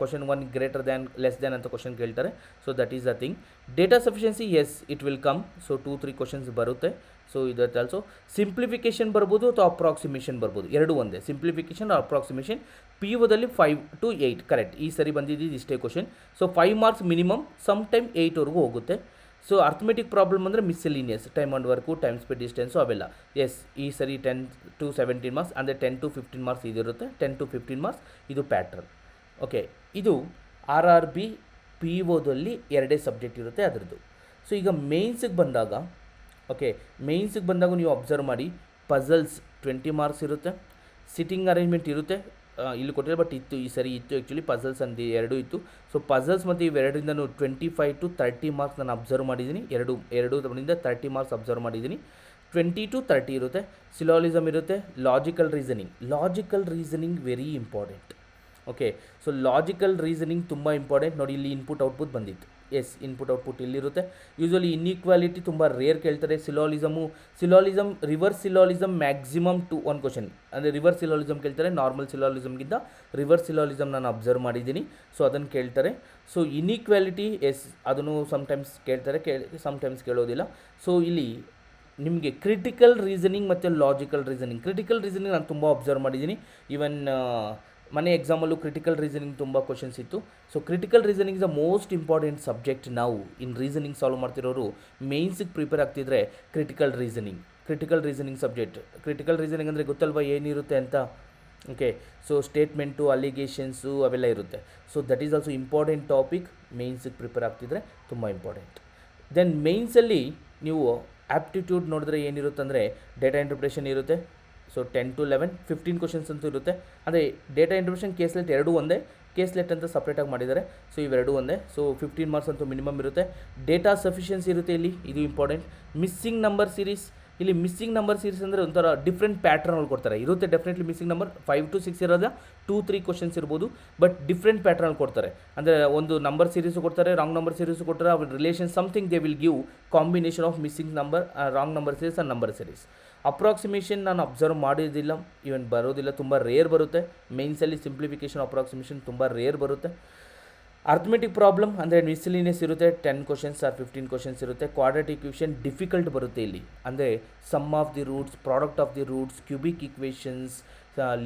Question 1 greater than, less than ಅಂತ ಕ್ವಶನ್ ಕೇಳ್ತಾರೆ. So that is the thing. Data sufficiency, yes it will come. So 2-3 questions ಬರುತ್ತೆ. ಸೊ ಇದಕ್ಕೆ ಆಲ್ಸೋ ಸಿಂಪ್ಲಿಫಿಕೇಷನ್ ಬರ್ಬೋದು ಅಥವಾ ಅಪ್ರಾಕ್ಸಿಮೇಷನ್ ಬರ್ಬೋದು, ಎರಡೂ ಒಂದೇ. Simplification R approximation. PO ದಲ್ಲಿ 5 to 8 ಕರೆಕ್ಟ್. ಈ ಸರಿ ಬಂದಿದ್ದು ಇಷ್ಟೇ question. So 5 marks minimum, some time 8ವರೆಗೂ ಹೋಗುತ್ತೆ. ಸೊ ಅರ್ಥಮೆಟಿಕ್ ಪ್ರಾಬ್ಲಮ್ ಅಂದರೆ miscellaneous, time and work, time speed distance ಅವೆಲ್ಲ. ಎಸ್, ಈ ಸರಿ 10 to 17 ಮಾರ್ಕ್ಸ್, ಅಂದರೆ 10 to 15 ಮಾರ್ಕ್ಸ್ ಇದಿರುತ್ತೆ. 10 to 15 ಮಾರ್ಕ್ಸ್ ಇದು ಪ್ಯಾಟ್ರನ್. ಓಕೆ, ಇದು RRB PO ದಲ್ಲಿ 2 ಸಬ್ಜೆಕ್ಟ್ ಇರುತ್ತೆ ಅದರದ್ದು. ಸೊ ಈಗ ಮೇನ್ಸಿಗೆ ಬಂದಾಗ, ಓಕೆ, ಮೇನ್ಸಿಗೆ ಬಂದಾಗ ನೀವು ಅಬ್ಸರ್ವ್ ಮಾಡಿ, ಪಝಲ್ಸ್ 20 ಮಾರ್ಕ್ಸ್ ಇರುತ್ತೆ, ಸಿಟ್ಟಿಂಗ್ ಅರೇಂಜ್ಮೆಂಟ್ ಇರುತ್ತೆ. ಇಲ್ಲಿ ಕೊಟ್ಟಿಲ್ಲ, ಬಟ್ ಇತ್ತು, ಈ ಸರಿ ಇತ್ತು ಆ್ಯಕ್ಚುಲಿ. ಪಝಲ್ಸ್ ಅಂತ 2 ಇತ್ತು. ಸೊ ಪಝಲ್ಸ್ ಮತ್ತು ಇವೆರಡರಿಂದನೂ 25 to 30 ಮಾರ್ಕ್ಸ್ ನಾನು ಅಬ್ಸರ್ವ್ ಮಾಡಿದ್ದೀನಿ. ಎರಡು 30 ಮಾರ್ಕ್ಸ್ ಅಬ್ಸರ್ವ್ ಮಾಡಿದ್ದೀನಿ. 20 to 30 ಇರುತ್ತೆ. ಸಿಲಾಲಿಸಮ್ ಇರುತ್ತೆ. Logical reasoning very important. Okay, so logical reasoning ತುಂಬ ಇಂಪಾರ್ಟೆಂಟ್. ನೋಡಿ, ಇಲ್ಲಿ ಇನ್ಪುಟ್ ಔಟ್ಪುಟ್ ಬಂದಿತ್ತು. ಎಸ್, ಇನ್ಪುಟ್ ಔಟ್ಪುಟ್ ಇಲ್ಲಿರುತ್ತೆ. ಯೂಶ್ವಲಿ ಇನ್ಇಕ್ವಾಲಿಟಿ ತುಂಬ ರೇರ್ ಕೇಳ್ತಾರೆ. Syllogism reverse syllogism maximum 1 question, ಅಂದರೆ ರಿವರ್ಸ್ ಸಿಲಾಲಿಸಮ್ ಕೇಳ್ತಾರೆ. ನಾರ್ಮಲ್ ಸಿಲಾಲಿಸಮ್ಗಿಂತ ರಿವರ್ಸ್ ಸಿಲಾಲಿಸಮ್ ನಾನು ಅಬ್ಸರ್ವ್ ಮಾಡಿದ್ದೀನಿ. ಸೊ ಅದನ್ನು ಕೇಳ್ತಾರೆ. ಸೊ ಇನ್ಇಕ್ವಾಲಿಟಿ, ಎಸ್, ಅದನ್ನು ಸಮ್ಟೈಮ್ಸ್ ಕೇಳ್ತಾರೆ, ಸಮ್ಟೈಮ್ಸ್ ಕೇಳೋದಿಲ್ಲ. ಸೊ ಇಲ್ಲಿ ನಿಮಗೆ ಕ್ರಿಟಿಕಲ್ ರೀಸನಿಂಗ್ ಮತ್ತು ಲಾಜಿಕಲ್ ರೀಸನಿಂಗ್. ಕ್ರಿಟಿಕಲ್ ರೀಸನಿಂಗ್ ನಾನು ತುಂಬ ಅಬ್ಸರ್ವ್ ಮಾಡಿದ್ದೀನಿ. ಈವನ್ ಮನೆ ಎಕ್ಸಾಮಲ್ಲೂ ಕ್ರಿಟಿಕಲ್ ರೀಸನಿಂಗ್ ತುಂಬ ಕ್ವಶನ್ಸ್ ಇತ್ತು. So critical reasoning is the most important subject. ನಾವು ಇನ್ ರೀಸನಿಂಗ್ ಸಾಲ್ವ್ ಮಾಡ್ತಿರೋರು ಮೇನ್ಸಿಗೆ ಪ್ರಿಪೇರ್ ಆಗ್ತಿದ್ರೆ critical reasoning subject. Critical reasoning ಅಂದರೆ ಗೊತ್ತಲ್ವ ಏನಿರುತ್ತೆ ಅಂತ. ಓಕೆ, ಸೊ ಸ್ಟೇಟ್ಮೆಂಟು, ಅಲಿಗೇಷನ್ಸು ಅವೆಲ್ಲ ಇರುತ್ತೆ. So that is also important topic. ಮೇನ್ಸಿಗೆ ಪ್ರಿಪೇರ್ ಆಗ್ತಿದ್ರೆ ತುಂಬ ಇಂಪಾರ್ಟೆಂಟ್. ದೆನ್ ಮೇನ್ಸಲ್ಲಿ ನೀವು ಆ್ಯಪ್ಟಿಟ್ಯೂಡ್ ನೋಡಿದ್ರೆ ಏನಿರುತ್ತೆ ಅಂದರೆ ಡೇಟಾ ಇಂಟರ್ಪ್ರಿಟೇಷನ್ ಇರುತ್ತೆ. ಸೊ 10 to 11 15 ಕ್ವಶನ್ಸ್ ಅಂತೂ ಇರುತ್ತೆ. ಅಂದರೆ ಡೇಟಾ ಇಂಟರ್ಪ್ರಿಟೇಷನ್, ಕೇಸ್ಲೆಟ್ ಎರಡೂ ಒಂದೇ. ಕೇಸ್ಲೆಟ್ ಅಂತ ಸಪ್ರೇಟಾಗಿ ಮಾಡಿದ್ದಾರೆ. ಸೊ ಇವೆರಡೂ ಒಂದೇ. ಸೊ 15 ಮಾರ್ಕ್ಸ್ ಅಂತೂ ಮಿನಿಮಮ್ ಇರುತ್ತೆ. ಡೇಟಾ ಸಫಿಷಿಯನ್ಸಿ ಇರುತ್ತೆ ಇಲ್ಲಿ, ಇದು ಇಂಪಾರ್ಟೆಂಟ್. ಮಿಸ್ಸಿಂಗ್ ನಂಬರ್ ಸೀರೀಸ್, ಇಲ್ಲಿ ಮಿಸ್ಸಿಂಗ್ ನಂಬರ್ ಸೀರೀಸ್ ಅಂದರೆ ಒಂಥರ ಡಿಫ್ರೆಂಟ್ ಪ್ಯಾಟ್ರನಲ್ಲಿ ಕೊಡ್ತಾರೆ. ಇರುತ್ತೆ ಡೆಫಿನೆಟ್ಲಿ ಮಿಸ್ಸಿಂಗ್ ನಂಬರ್ 5 to 6 ಇರೋದ 2-3 ಕ್ವಶನ್ಸ್ ಇರ್ಬೋದು, ಬಟ್ ಡಿಫ್ರೆಂಟ್ ಪ್ಯಾಟ್ರನಲ್ಲಿ ಕೊಡ್ತಾರೆ. ಅಂದರೆ ಒಂದು ನಂಬರ್ ಸೀರೀಸು ಕೊಡ್ತಾರೆ, ರಾಂಗ್ ನಂಬರ್ ಸೀರೀಸು ಕೊಡ್ತಾರೆ. ಅವ್ರ relation something they will give combination of missing number, wrong number series and number series. Approximation ನಾನು ಅಬ್ಸರ್ವ್ ಮಾಡಿದ್ದಿಲ್ಲ, ಈವನ್ ಬರೋದಿಲ್ಲ, ತುಂಬ ರೇರ್ ಬರುತ್ತೆ. ಮೇನ್ಸಲ್ಲಿ ಸಿಂಪ್ಲಿಫಿಕೇಷನ್, ಅಪ್ರಾಕ್ಸಿಮೇಷನ್ ತುಂಬ ರೇರ್ ಬರುತ್ತೆ. ಅರ್ಥಮೆಟಿಕ್ ಪ್ರಾಬ್ಲಮ್ ಅಂದರೆ ಮಿಸ್ಲಿನಿಯಸ್ ಇರುತ್ತೆ, 10 ಕ್ವಶನ್ಸ್ ಆರ್ 15 ಕ್ವಶನ್ಸ್ ಇರುತ್ತೆ. ಕ್ವಾಡ್ರಾಟಿಕ್ ಇಕ್ವೇಷನ್ ಡಿಫಿಕಲ್ಟ್ ಬರುತ್ತೆ ಇಲ್ಲಿ, ಅಂದರೆ sum of the roots, product of the roots, cubic equations,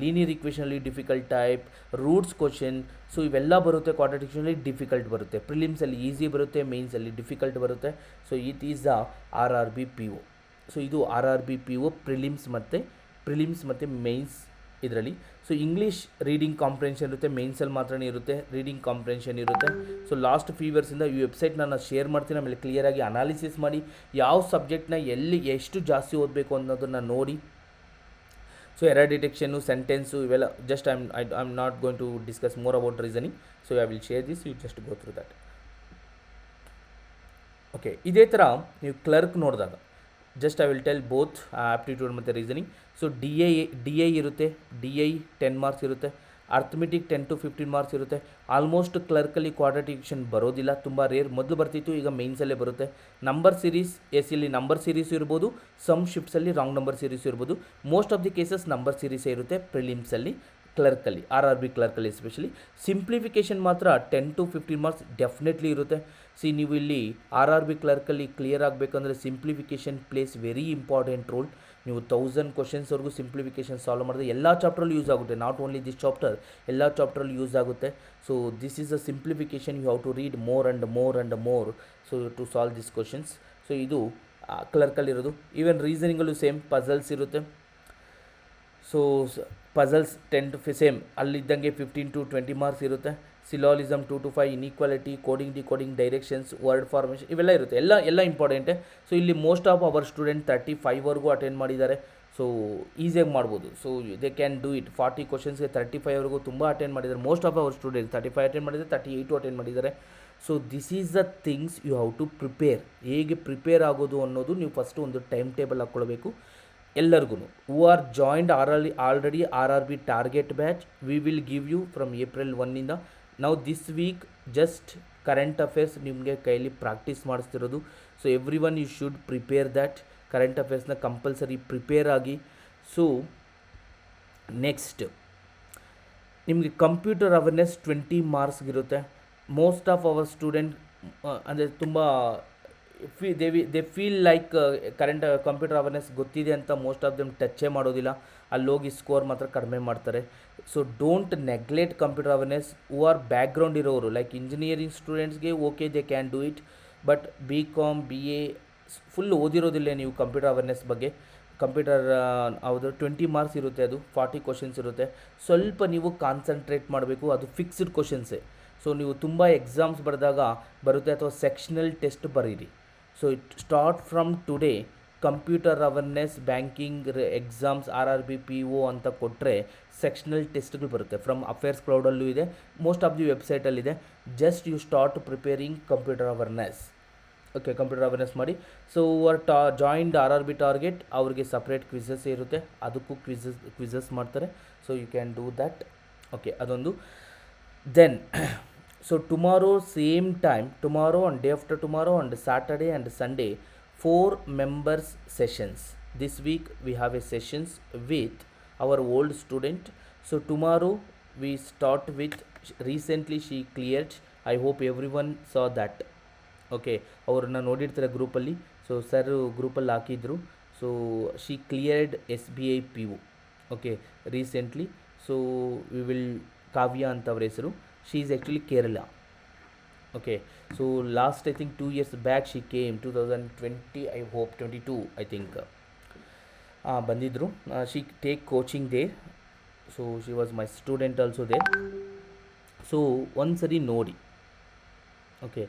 linear ಇಕ್ವೇಷನಲ್ಲಿ difficult type, roots question. So ಇವೆಲ್ಲ ಬರುತ್ತೆ. ಕ್ವಾಡ್ರಾಟಿಕ್ ಇಕ್ವೇಷನಲ್ಲಿ ಡಿಫಿಕಲ್ಟ್ ಬರುತ್ತೆ. ಪ್ರಿಲಿಮ್ಸಲ್ಲಿ ಈಸಿ ಬರುತ್ತೆ, ಮೇನ್ಸಲ್ಲಿ ಡಿಫಿಕಲ್ಟ್ ಬರುತ್ತೆ. So it is the RRB PO. So ಇದು RRB PO ಪ್ರಿಲಿಮ್ಸ್ ಮತ್ತು ಮೇನ್ಸ್ ಇದರಲ್ಲಿ. ಸೊ ಇಂಗ್ಲೀಷ್ ರೀಡಿಂಗ್ ಕಾಂಪ್ರೆನ್ಷನ್ ಇರುತ್ತೆ, ಮೇನ್ಸಲ್ಲಿ ಮಾತ್ರ ಇರುತ್ತೆ ರೀಡಿಂಗ್ ಕಾಂಪ್ರೆನ್ಷನ್ ಇರುತ್ತೆ. ಸೊ ಲಾಸ್ಟ್ ಫ್ಯೂ ಇಯರ್ಸಿಂದ ಈ ವೆಬ್ಸೈಟ್ ನಾನು ಶೇರ್ ಮಾಡ್ತೀನಿ. ಆಮೇಲೆ ಕ್ಲಿಯರಾಗಿ ಅನಾಲಿಸಿಸ್ ಮಾಡಿ ಯಾವ ಸಬ್ಜೆಕ್ಟ್ನ ಎಲ್ಲಿ ಎಷ್ಟು ಜಾಸ್ತಿ ಓದಬೇಕು ಅನ್ನೋದನ್ನು ನೋಡಿ. ಸೊ ಎರರ್ ಡಿಟೆಕ್ಷನ್ನು, ಸೆಂಟೆನ್ಸು ಇವೆಲ್ಲ just I am not going to discuss more about reasoning. So I will share this, you just go through that. Okay, ಇದೇ ಥರ ನೀವು ಕ್ಲರ್ಕ್ ನೋಡಿದಾಗ just I will tell both aptitude ಮತ್ತು reasoning. So D I ಇರುತ್ತೆ, DI 10 marks ಇರುತ್ತೆ. Arithmetic 10 to 15 marks ಇರುತ್ತೆ. Almost ಕ್ಲರ್ಕಲ್ಲಿ quadratic equation ಬರೋದಿಲ್ಲ, ತುಂಬ ರೇರ್. ಮೊದಲು ಬರ್ತಿತ್ತು, ಈಗ ಮೇನ್ಸಲ್ಲೇ ಬರುತ್ತೆ. ನಂಬರ್ ಸೀರೀಸ್, ಇಲ್ಲಿ ನಂಬರ್ ಸೀರೀಸು ಇರ್ಬೋದು, ಸಮ್ ಶಿಫ್ಟ್ಸಲ್ಲಿ ರಾಂಗ್ ನಂಬರ್ ಸೀರೀಸು ಇರ್ಬೋದು. Most of the cases number ಸೀರೀಸೇ ಇರುತ್ತೆ ಪ್ರಿಲಿಮ್ಸಲ್ಲಿ, ಕ್ಲರ್ಕಲ್ಲಿ, RRB ಕ್ಲರ್ಕಲ್ಲಿ ಎಸ್ಪೆಷಲಿ. ಸಿಂಪ್ಲಿಫಿಕೇಷನ್ ಮಾತ್ರ 10 to 15 ಮಾರ್ಕ್ಸ್ ಡೆಫಿನೆಟ್ಲಿ ಇರುತ್ತೆ. ನೀವು ಇಲ್ಲಿ RRB ಕ್ಲರ್ಕಲ್ಲಿ ಕ್ಲಿಯರ್ ಆಗಬೇಕಂದ್ರೆ simplification place very important role. ನೀವು 1000 ಕ್ವಶನ್ಸ್ವರೆಗೂ ಸಿಂಪ್ಲಿಫಿಕೇಷನ್ ಸಾಲ್ವ್ ಮಾಡಿದ್ರೆ ಎಲ್ಲ ಚಾಪ್ಟ್ರಲ್ಲೂ ಯೂಸ್ ಆಗುತ್ತೆ, ನಾಟ್ ಓನ್ಲಿ ದಿಸ್ ಚಾಪ್ಟರ್, ಎಲ್ಲ ಚಾಪ್ಟ್ರಲ್ಲಿ ಯೂಸ್ ಆಗುತ್ತೆ. So this is a simplification, you have to read more and more so to solve this questions. So ಇದು ಕ್ಲರ್ಕಲ್ಲಿರೋದು. ಈವನ್ ರೀಸನಿಂಗಲ್ಲೂ ಸೇಮ್ ಪಝಲ್ಸ್ ಇರುತ್ತೆ. ಸೊ ಪಝಲ್ಸ್ 10 to ಸೇಮ್ ಅಲ್ಲಿದ್ದಂಗೆ 15 to 20 ಮಾರ್ಕ್ಸ್ ಇರುತ್ತೆ. Syllogism 2 to 5, inequality, coding, decoding, directions, word formation ಇವೆಲ್ಲ ಇರುತ್ತೆ. ಎಲ್ಲ ಇಂಪಾರ್ಟೆಂಟೇ. ಸೊ ಇಲ್ಲಿ ಮೋಸ್ಟ್ ಆಫ್ ಅವರ್ ಸ್ಟೂಡೆಂಟ್ 35ವರೆಗೂ ಅಟೆಂಡ್ ಮಾಡಿದ್ದಾರೆ. ಸೊ ಈಸಿಯಾಗಿ ಮಾಡ್ಬೋದು. So they can do it. 40 ಕ್ವಶನ್ಸ್ಗೆ 35ವರೆಗೂ ತುಂಬ ಅಟೆಂಡ್ ಮಾಡಿದ್ದಾರೆ. Most of our student 35 attend ಮಾಡಿದ್ದಾರೆ, 38 ಅಟೆಂಡ್ ಮಾಡಿದ್ದಾರೆ. So this is the things you have to prepare. ಹೇಗೆ ಪ್ರಿಪೇರ್ ಆಗೋದು ಅನ್ನೋದು ನೀವು ಫಸ್ಟು ಒಂದು ಟೈಮ್ ಟೇಬಲ್ ಹಾಕ್ಕೊಳ್ಬೇಕು. ಎಲ್ಲರಿಗೂ who are joined already RRB target batch, V will give you from April 1ಇಂದ. ನಾವು this week just current affairs ನಿಮಗೆ ಕೈಯಲ್ಲಿ ಪ್ರಾಕ್ಟೀಸ್ ಮಾಡಿಸ್ತಿರೋದು. So everyone you should prepare that. Current ಅಫೇರ್ಸ್ನ ಕಂಪಲ್ಸರಿ ಪ್ರಿಪೇರ್ ಆಗಿ. So next ನಿಮಗೆ computer awareness 20 ಮಾರ್ಕ್ಸ್ಗಿರುತ್ತೆ. Most of our student ಅಂದರೆ ತುಂಬ they feel like current computer awareness ಗೊತ್ತಿದೆ ಅಂತ ಮೋಸ್ಟ್ ಆಫ್ ದೆಮ್ ಟಚ್ಚೇ ಮಾಡೋದಿಲ್ಲ. ಅಲ್ಲೋಗಿ ಸ್ಕೋರ್ ಮಾತ್ರ ಕಡಿಮೆ ಮಾಡ್ತಾರೆ. So don't neglect computer awareness. Who are background ಇರೋರು ಲೈಕ್ ಇಂಜಿನಿಯರಿಂಗ್ ಸ್ಟೂಡೆಂಟ್ಸ್ಗೆ okay, they can do it. But BCom BA full ಓದಿರೋದಿಲ್ಲ ನೀವು ಕಂಪ್ಯೂಟರ್ ಅವೇರ್ನೆಸ್ ಬಗ್ಗೆ. ಕಂಪ್ಯೂಟರ್ ಹೌದು 20 ಮಾರ್ಕ್ಸ್ ಇರುತ್ತೆ, ಅದು 40 ಕ್ವಶನ್ಸ್ ಇರುತ್ತೆ. ಸ್ವಲ್ಪ ನೀವು ಕಾನ್ಸಂಟ್ರೇಟ್ ಮಾಡಬೇಕು, ಅದು ಫಿಕ್ಸ್ಡ್ ಕ್ವಶನ್ಸೇ. ಸೊ ನೀವು ತುಂಬ ಎಕ್ಸಾಮ್ಸ್ ಬರೆದಾಗ ಬರುತ್ತೆ, ಅಥವಾ ಸೆಕ್ಷನಲ್ ಟೆಸ್ಟ್ ಬರೀರಿ. So it start from today. Computer awareness, banking exams, RRB PO ಅಂತ ಕೊಟ್ಟರೆ ಸೆಕ್ಷನಲ್ ಟೆಸ್ಟ್ಗಳು ಬರುತ್ತೆ. ಫ್ರಮ್ ಅಫೇರ್ಸ್ ಕ್ಲೌಡಲ್ಲೂ ಇದೆ, ಮೋಸ್ಟ್ ಆಫ್ ದಿ ವೆಬ್ಸೈಟಲ್ಲಿದೆ. Just you start preparing computer awareness. Okay, computer awareness ಮಾಡಿ. So are joined RRB target, ಅವ್ರಿಗೆ separate quizzes ಇರುತ್ತೆ, ಅದಕ್ಕೂ ಕ್ವಿಝಸ್ ಮಾಡ್ತಾರೆ. So you can do that. Okay, ಅದೊಂದು. Then so tomorrow same time, tomorrow and day after tomorrow and Saturday and Sunday, 4 members sessions. This week we have a sessions with our old student. So tomorrow we start with, recently she cleared, I hope everyone saw that. Okay, ಅವ್ರನ್ನ ನೋಡಿರ್ತಾರೆ ಗ್ರೂಪಲ್ಲಿ. So sir ಗ್ರೂಪಲ್ಲಿ ಹಾಕಿದ್ರು. So she cleared SBI PO okay recently. So we will Kavya ಅಂತ ಅವ್ರ ಹೆಸರು. She is actually Kerala. Okay so last I think 2 years back she came 2020 I hope 22 I think ಬಂದಿದ್ದರು. She take coaching they. So she was my student also they. So ಒಂದು ಸರಿ ನೋಡಿ. Okay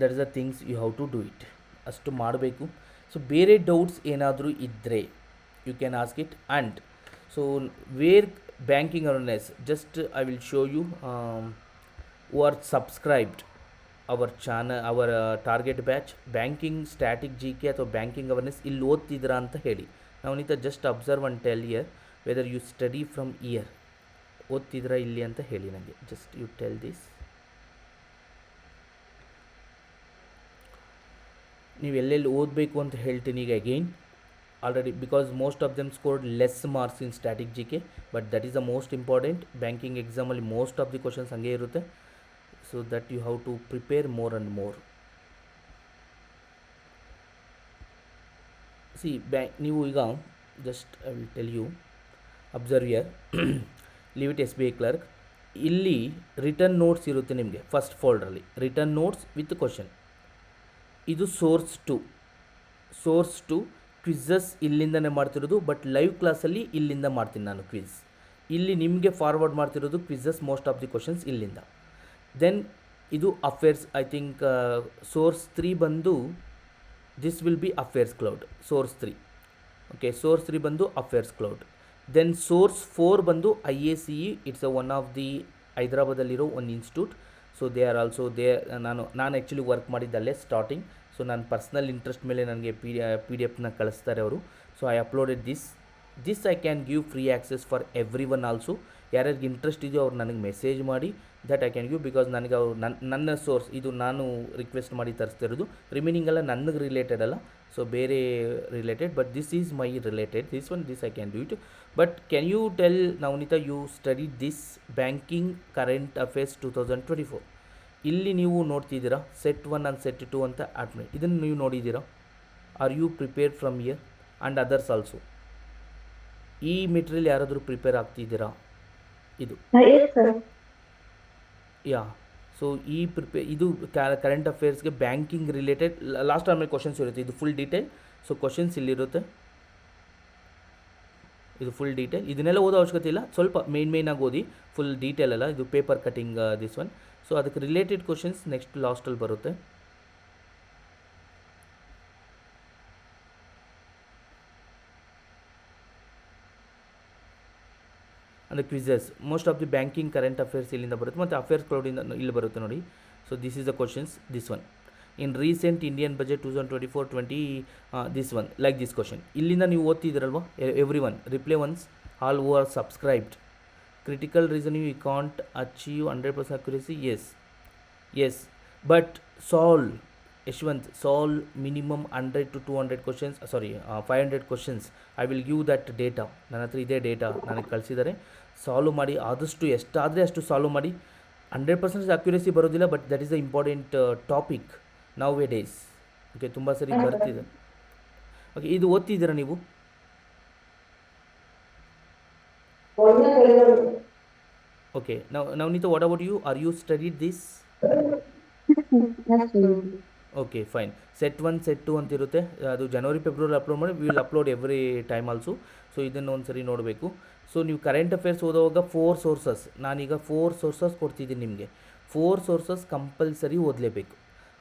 that is the things you have to do it. ಅಷ್ಟು ಮಾಡಬೇಕು. So ಬೇರೆ doubts ಏನಾದರೂ ಇದ್ದರೆ you can ask it. And so where banking awareness just I will show you who are subscribed our channel, our target batch banking static GK ಅಥವಾ banking awareness ಇಲ್ಲಿ ಓದ್ತಿದ್ದೀರಾ ಅಂತ ಹೇಳಿ. ನಾವು just observe and tell here whether you study from here. ಓದ್ತಿದ್ದೀರಾ ಇಲ್ಲಿ ಅಂತ ಹೇಳಿ ನನಗೆ. Just you tell this. ನೀವು ಎಲ್ಲೆಲ್ಲಿ ಓದಬೇಕು ಅಂತ ಹೇಳ್ತೀನಿ ಈಗ again already, because most of them scored less marks in static GK, but that is the most important. Banking ಎಕ್ಸಾಮಲ್ಲಿ ಮೋಸ್ಟ್ ಆಫ್ ದಿ ಕ್ವಶನ್ಸ್ ಹಂಗೆ ಇರುತ್ತೆ. So that you have to prepare more and more. See ನೀವು ಈಗ just I will tell you observe here leave it SBI clerk. ಇಲ್ಲಿ written notes ಇರುತ್ತೆ ನಿಮಗೆ first ಫೋಲ್ಡ್ರಲ್ಲಿ. Written notes with question. ಇದು source to quizzes ಇಲ್ಲಿಂದನೇ ಮಾಡ್ತಿರೋದು, but live ಕ್ಲಾಸಲ್ಲಿ ಇಲ್ಲಿಂದ ಮಾಡ್ತೀನಿ ನಾನು ಕ್ವಿಝ್. ಇಲ್ಲಿ ನಿಮಗೆ ಫಾರ್ವರ್ಡ್ ಮಾಡ್ತಿರೋದು quizzes most of the questions ಇಲ್ಲಿಂದ. ದೆನ್ ಇದು ಅಫೇರ್ಸ್ ಐ ಥಿಂಕ್ ಸೋರ್ಸ್ 3 ಬಂದು this will be affairs cloud. Source 3 okay, source 3 ಬಂದು ಅಫೇರ್ಸ್ ಕ್ಲೌಡ್. ದೆನ್ ಸೋರ್ಸ್ 4 ಬಂದು IACE. It's one of the ಹೈದ್ರಾಬಾದಲ್ಲಿರೋ ಒಂದು institute. So they are also ನಾನು actually work ಮಾಡಿದ್ದಲ್ಲೇ starting. ಸೊ ನನ್ನ ಪರ್ಸ್ನಲ್ ಇಂಟ್ರೆಸ್ಟ್ ಮೇಲೆ ನನಗೆ PDF ಕಳಿಸ್ತಾರೆ ಅವರು. So I uploaded this I can give free access for every one also. ಯಾರ್ಯಾರಿಗೆ ಇಂಟ್ರೆಸ್ಟ್ ಇದೆಯೋ ಅವ್ರು ನನಗೆ ಮೆಸೇಜ್ ಮಾಡಿ. That I can give, because ನನಗೆ ಅವರು ನನ್ನ ಸೋರ್ಸ್ ಇದು ನಾನು ರಿಕ್ವೆಸ್ಟ್ ಮಾಡಿ ತರಿಸ್ತಿರೋದು. ರಿಮೈನಿಂಗ್ ಎಲ್ಲ ನನಗೆ ರಿಲೇಟೆಡ್ ಅಲ್ಲ, ಸೊ ಬೇರೆ related. But this is my related. This I can do it. But can you tell Navneeta you study this banking current affairs 2024? ಇಲ್ಲಿ ನೀವು ನೋಡ್ತಿದ್ದೀರಾ ಸೆಟ್ 1 ಆ್ಯಂಡ್ ಸೆಟ್ 2 ಅಂತ ಆಡ್ಮೇಲೆ ಇದನ್ನು ನೀವು ನೋಡಿದ್ದೀರಾ? Are you prepare from here and others also? ಈ material ಯಾರಾದರೂ prepare ಆಗ್ತಿದ್ದೀರಾ? ಇದು Yes, sir. ಯಾ. ಸೊ ಇದು ಕರೆಂಟ್ ಅಫೇರ್ಸ್ಗೆ ಬ್ಯಾಂಕಿಂಗ್ ರಿಲೇಟೆಡ್ ಲಾಸ್ಟ್ ಆಮೇಲೆ ಕ್ವಶನ್ಸ್ ಇರುತ್ತೆ. ಇದು ಫುಲ್ ಡೀಟೇಲ್. ಸೊ ಕ್ವಶನ್ಸ್ ಇಲ್ಲಿರುತ್ತೆ. ಇದು ಫುಲ್ ಡೀಟೇಲ್. ಇದನ್ನೆಲ್ಲ ಓದೋ ಅವಶ್ಯಕತೆ ಇಲ್ಲ, ಸ್ವಲ್ಪ ಮೇಯ್ನಾಗಿ ಓದಿ. ಫುಲ್ ಡೀಟೇಲ್ ಅಲ್ಲ, ಇದು paper cutting this one. So ಅದಕ್ಕೆ ರಿಲೇಟೆಡ್ ಕ್ವಶನ್ಸ್ ನೆಕ್ಸ್ಟ್ ಲಾಸ್ಟಲ್ಲಿ ಬರುತ್ತೆ. ಅಂದರೆ quizzes most of the banking current affairs ಇಲ್ಲಿಂದ ಬರುತ್ತೆ, ಮತ್ತು ಅಫೇರ್ಸ್ ಕ್ಲೌಡಿಂದ ಇಲ್ಲಿ ಬರುತ್ತೆ ನೋಡಿ. So this is the questions. This one in recent Indian budget 2024-20 this one like this question. ಇಲ್ಲಿಂದ ನೀವು ಓದ್ತಿದ್ದೀರಲ್ವ every one. Reply once all who are subscribed. Critical reasoning you can't achieve 100% accuracy. Yes, but solve, Yashwant, solve minimum 100 to 200 questions, 500 questions. I will give that data. ನನ್ನ ಹತ್ರ ಇದೇ data ನನಗೆ ಕಳಿಸಿದ್ದಾರೆ. Solve ಮಾಡಿ, ಆದಷ್ಟು ಎಷ್ಟಾದರೆ ಅಷ್ಟು ಸಾಲ್ವ್ ಮಾಡಿ. 100% accuracy ಬರೋದಿಲ್ಲ, but that is the important topic nowadays. Okay, ತುಂಬ ಸರಿ ಬರ್ತಿದೆ. ಓಕೆ, ಇದು ಓದ್ತಿದ್ದೀರಾ ನೀವು? Okay, Navneeta, what about you? Are you studied this? Yes, sir. Okay, fine. Set 1 set 2 ಅಂತ ಇರುತ್ತೆ. ಅದು ಜನವರಿ ಫೆಬ್ರವರಿ ಅಪ್ಲೋಡ್ ಮಾಡಿ. We will upload every time also. So ಇದನ್ನು ಒಂದು ಸರಿ ನೋಡಬೇಕು. ಸೊ ನೀವು ಕರೆಂಟ್ ಅಫೇರ್ಸ್ ಓದುವಾಗ 4 ಸೋರ್ಸಸ್, ನಾನೀಗ 4 ಸೋರ್ಸಸ್ ಕೊಡ್ತಿದ್ದೀನಿ ನಿಮಗೆ. 4 ಸೋರ್ಸಸ್ ಕಂಪಲ್ಸರಿ ಓದಲೇಬೇಕು.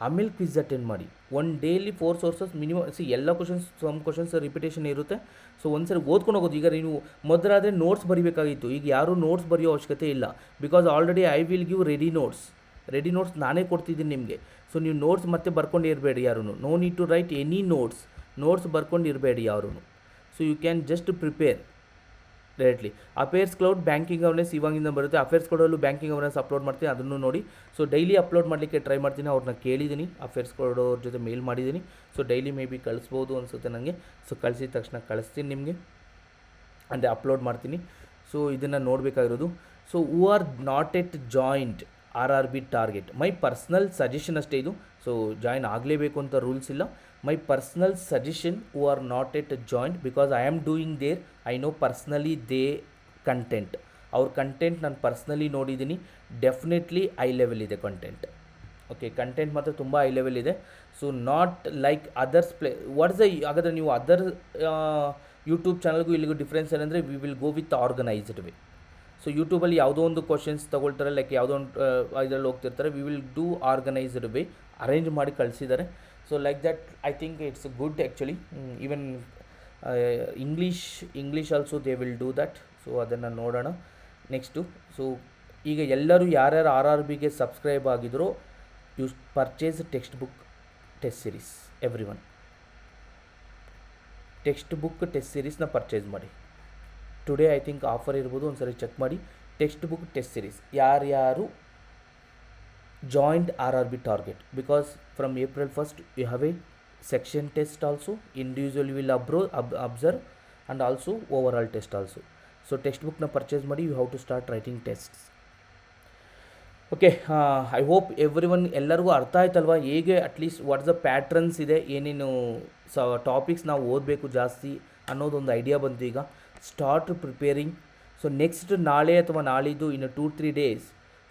ಆಮೇಲೆ ಕ್ವಿಝ್ ಅಟೆಂಡ್ ಮಾಡಿ. One daily 4 sources minimum. ಎಲ್ಲ ಕ್ವಶನ್ಸ್, ಸಮ್ ಕ್ವಶನ್ಸ್ ರಿಪಿಟೇಷನ್ ಇರುತ್ತೆ. ಸೊ ಒಂದು ಸರಿ ಓದ್ಕೊಂಡು ಹೋಗೋದು. ಈಗ ನೀವು ಮೊದಲಾದರೆ ನೋಟ್ಸ್ ಬರೀಬೇಕಾಗಿತ್ತು, ಈಗ ಯಾರೂ ನೋಟ್ಸ್ ಬರೆಯೋ ಅವಶ್ಯಕತೆ ಇಲ್ಲ. Because already I will give ready notes ನಾನೇ ಕೊಡ್ತಿದ್ದೀನಿ ನಿಮಗೆ. ಸೊ ನೀವು ನೋಟ್ಸ್ ಮತ್ತೆ ಬರ್ಕೊಂಡು ಇರಬೇಡಿ ಯಾರೂ. No need to write any notes ಬರ್ಕೊಂಡು ಇರಬೇಡಿ ಯಾರೂ. So you can just prepare directly. Affairs cloud banking awareness ಇವಾಗಿಂದ ಬರುತ್ತೆ. ಅಫೇರ್ಸ್ ಕ್ಲೌಡಲ್ಲೂ ಬ್ಯಾಂಕಿಂಗ್ ಅವೇರ್ನೆಸ್ ಅಪ್ಲೋಡ್ ಮಾಡ್ತೀನಿ, ಅದನ್ನು ನೋಡಿ. ಸೊ ಡೈಲಿ ಅಪ್ಲೋಡ್ ಮಾಡಲಿಕ್ಕೆ ಟ್ರೈ ಮಾಡ್ತೀನಿ. ಅವ್ರನ್ನ ಕೇಳಿದ್ದೀನಿ, ಅಫೇರ್ಸ್ ಕ್ಲೌಡ್ ಅವ್ರ ಜೊತೆ ಮೇಲ್ ಮಾಡಿದ್ದೀನಿ. ಸೊ ಡೈಲಿ ಮೇ ಬಿ ಕಳಿಸ್ಬೋದು ಅನಿಸುತ್ತೆ ನನಗೆ. ಸೊ ಕಳಿಸಿದ ತಕ್ಷಣ ಕಳಿಸ್ತೀನಿ ನಿಮಗೆ, ಅಂದರೆ ಅಪ್ಲೋಡ್ ಮಾಡ್ತೀನಿ. ಸೊ ಇದನ್ನು ನೋಡಬೇಕಾಗಿರೋದು. So who are not yet joined RRB target, my personal suggestion ಅಷ್ಟೇ ಇದು. ಸೊ ಜಾಯಿನ್ ಆಗಲೇಬೇಕು ಅಂತ ರೂಲ್ಸ್ ಇಲ್ಲ. My personal suggestion who are not yet joined, because I am doing there, I know personally they content, ಅವ್ರ content ನಾನು personally ನೋಡಿದ್ದೀನಿ, definitely I level ಇದೆ content. Okay, content ಮಾತ್ರ ತುಂಬ ಹೈ ಲೆವೆಲ್ ಇದೆ. So not like others what's the, ಹಾಗಾದರೆ ನೀವು other YouTube ಚಾನಲ್ಗೂ ಇಲ್ಲಿಗೂ difference ಏನಂದರೆ we will go with organised way. So ಯೂಟ್ಯೂಬಲ್ಲಿ ಯಾವುದೋ ಒಂದು ಕ್ವಶನ್ಸ್ ತೊಗೊಳ್ತಾರೆ, ಲೈಕ್ ಯಾವುದೋ ಒಂದು ಇದರಲ್ಲಿ ಹೋಗ್ತಿರ್ತಾರೆ, we will do organised way, arrange ಮಾಡಿ ಕಳಿಸಿದ್ದಾರೆ. So like that I think it's good actually. Even English also they will do that. So ಅದನ್ನು ನೋಡೋಣ ನೆಕ್ಸ್ಟು. ಸೊ ಈಗ ಎಲ್ಲರೂ ಯಾರ್ಯಾರು ಆರ್ ಆರ್ ಬಿಗೆ ಸಬ್ಸ್ಕ್ರೈಬ್ ಆಗಿದ್ರೋ, you purchase Testbook test series, every one Testbook test ಸೀರೀಸ್ನ purchase ಮಾಡಿ. Today I think offer ಇರ್ಬೋದು, ಒಂದು ಸರಿ ಚೆಕ್ ಮಾಡಿ. ಟೆಕ್ಸ್ಟ್ ಬುಕ್ ಟೆಸ್ಟ್ ಸೀರೀಸ್ ಯಾರ್ಯಾರು joined R R B target, because from April 1st you have a section test also, individual you will observe and also overall test also. So text book na purchase ಮಾಡಿ, you have to start writing tests. Okay, I hope every one ಎಲ್ಲರಿಗೂ ಅರ್ಥ ಆಯ್ತಲ್ವ, ಹೇಗೆ at least what's the patterns ಇದೆ, ಏನೇನು topics ನಾವು ಓದಬೇಕು ಜಾಸ್ತಿ ಅನ್ನೋದೊಂದು ಐಡಿಯಾ ಬಂತು. ಈಗ ಸ್ಟಾರ್ಟ್ ಪ್ರಿಪೇರಿಂಗ್. ಸೊ ನೆಕ್ಸ್ಟ್ ನಾಳೆ ಅಥವಾ ನಾಳಿದ್ದು ಇನ್ನು 2-3 days,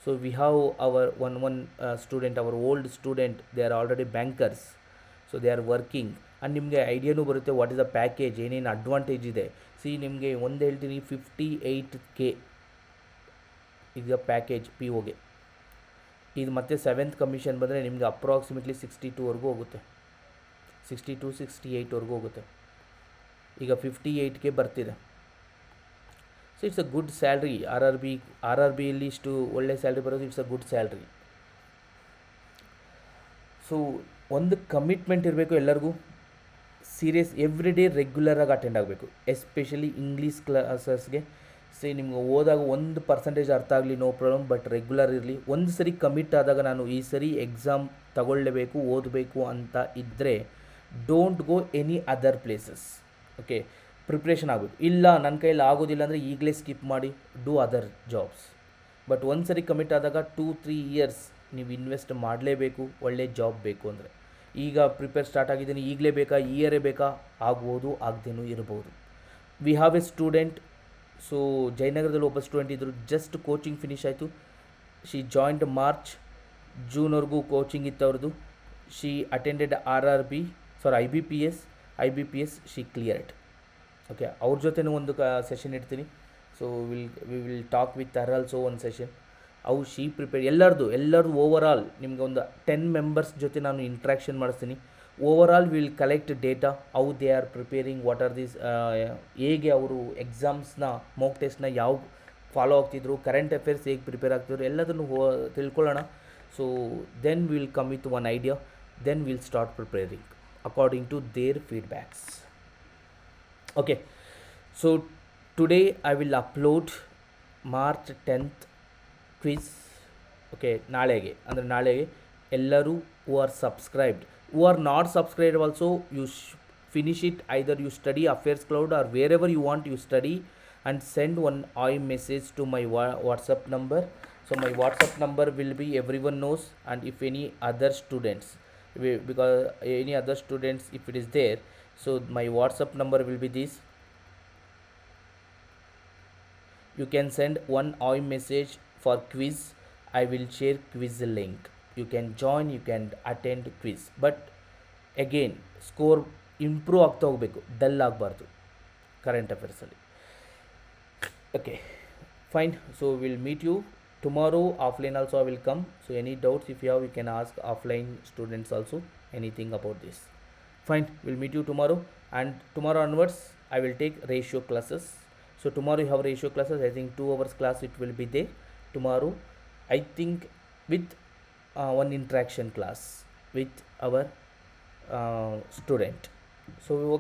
so we have our one student, our old student, they are already bankers. So they are working and ನಿಮಗೆ ಐಡಿಯಾನೂ ಬರುತ್ತೆ ವಾಟ್ ಇಸ್ ದ ಪ್ಯಾಕೇಜ್, ಏನೇನು ಅಡ್ವಾಂಟೇಜ್ ಇದೆ. ನಿಮಗೆ ಒಂದು ಹೇಳ್ತೀನಿ, 58K ಈಗ ಪ್ಯಾಕೇಜ್ ಪಿ ಒಗೆ. ಇದು ಮತ್ತು 7th ಕಮಿಷನ್ ಬಂದರೆ ನಿಮಗೆ ಅಪ್ರಾಕ್ಸಿಮೇಟ್ಲಿ 62ವರೆಗೂ ಹೋಗುತ್ತೆ, 62-68ವರೆಗೂ ಹೋಗುತ್ತೆ. ಈಗ 58K ಬರ್ತಿದೆ. So it's a good salary. R R ಬಿಯಲ್ಲಿ ಇಷ್ಟು ಒಳ್ಳೆ ಸ್ಯಾಲ್ರಿ ಬರೋದು, it's a good salary. So ಒಂದು ಕಮಿಟ್ಮೆಂಟ್ ಇರಬೇಕು ಎಲ್ಲರಿಗೂ, ಸೀರಿಯಸ್ ಎವ್ರಿ ಡೇ ರೆಗ್ಯುಲರಾಗಿ ಅಟೆಂಡ್ ಆಗಬೇಕು, ಎಸ್ಪೆಷಲಿ ಇಂಗ್ಲೀಷ್ ಕ್ಲಾಸಸ್ಗೆ. ನಿಮ್ಗೆ ಓದಾಗ 1% ಅರ್ಥ ಆಗಲಿ, ನೋ ಪ್ರಾಬ್ಲಮ್, ಬಟ್ ರೆಗ್ಯುಲರ್ ಇರಲಿ. ಒಂದು ಸರಿ ಕಮಿಟ್ ಆದಾಗ ನಾನು ಈ ಸರಿ ಎಕ್ಸಾಮ್ ತಗೊಳ್ಳೇಬೇಕು, ಓದಬೇಕು ಅಂತ ಇದ್ದರೆ, don't go any other places. Okay, preparation ಆಗಬೇಕು. ಇಲ್ಲ ನನ್ನ ಕೈಯಲ್ಲಿ ಆಗೋದಿಲ್ಲ ಅಂದರೆ ಈಗಲೇ ಸ್ಕಿಪ್ ಮಾಡಿ, ಡೂ ಅದರ್ ಜಾಬ್ಸ್. ಬಟ್ ಒಂದು ಸರಿ ಕಮಿಟ್ ಆದಾಗ 2-3 years ನೀವು ಇನ್ವೆಸ್ಟ್ ಮಾಡಲೇಬೇಕು, ಒಳ್ಳೆ ಜಾಬ್ ಬೇಕು ಅಂದರೆ. ಈಗ ಪ್ರಿಪೇರ್ ಸ್ಟಾರ್ಟ್ ಆಗಿದ್ದೀನಿ, ಈಗಲೇ ಬೇಕಾ, ಈ ಇಯರೇ ಬೇಕಾ, ಆಗ್ಬೋದು, ಆಗದೇನೂ ಇರ್ಬೋದು. We have a student. So ಜಯನಗರದಲ್ಲಿ ಒಬ್ಬ ಸ್ಟೂಡೆಂಟ್ ಇದ್ದರು, ಜಸ್ಟ್ ಕೋಚಿಂಗ್ ಫಿನಿಶ್ ಆಯಿತು. ಶಿ ಜಾಯಿಂಡ್ ಮಾರ್ಚ್, ಜೂನ್ವರೆಗೂ ಕೋಚಿಂಗ್ ಇತ್ತು ಅವ್ರದ್ದು. She attended I B P S, she cleared. Okay, ಅವ್ರ ಜೊತೆನೂ ಒಂದು ಸೆಷನ್ ಇಡ್ತೀನಿ. So we will talk with her also ಒಂದು ಸೆಷನ್. ಅವು ಶಿ ಪ್ರಿಪೇರ್ ಎಲ್ಲರದು ಓವರ್ ಆಲ್ ನಿಮ್ಗೆ ಒಂದು 10 members ಜೊತೆ ನಾನು ಇಂಟ್ರ್ಯಾಕ್ಷನ್ ಮಾಡಿಸ್ತೀನಿ. Overall will collect data, how they are preparing, what are these, ಹೇಗೆ ಅವರು ಎಕ್ಸಾಮ್ಸ್ನ ಮಾಕ್ ಟೆಸ್ಟ್ನ ಯಾವ ಫಾಲೋ ಆಗ್ತಿದ್ರು, ಕರೆಂಟ್ ಅಫೇರ್ಸ್ ಹೇಗೆ ಪ್ರಿಪೇರ್ ಆಗ್ತಿದ್ರು, ಎಲ್ಲದನ್ನು ತಿಳ್ಕೊಳ್ಳೋಣ. So then will come with one idea, then will start preparing according to their feedbacks. Okay, so today I will upload March 10th quiz. Okay, ನಾಳೆಗೆ ಎಲ್ಲರೂ who are subscribed, who are not subscribed also, you finish it, either you study Affairs Cloud or wherever you want you study, and send one message to my WhatsApp number. So my WhatsApp number will be, everyone knows, and if any other students, because any other students if it is there, so my WhatsApp number will be this. You can send one message for quiz, I will share quiz link. You can join, you can attend quiz, but again score improve ಆಗ್ತಾ ಹೋಗಬೇಕು, dull ಆಗಬಾರ್ದು current ಅಫೇರ್ಸಲ್ಲಿ. Okay, fine. So will meet you tomorrow. Offline also I will come. So any doubts if you have, you can ask offline students also anything about this. Fine, we'll meet you tomorrow, and tomorrow onwards I will take ratio classes. So tomorrow you have ratio classes, I think 2 hours class it will be there tomorrow, I think, with one interaction class with our student. So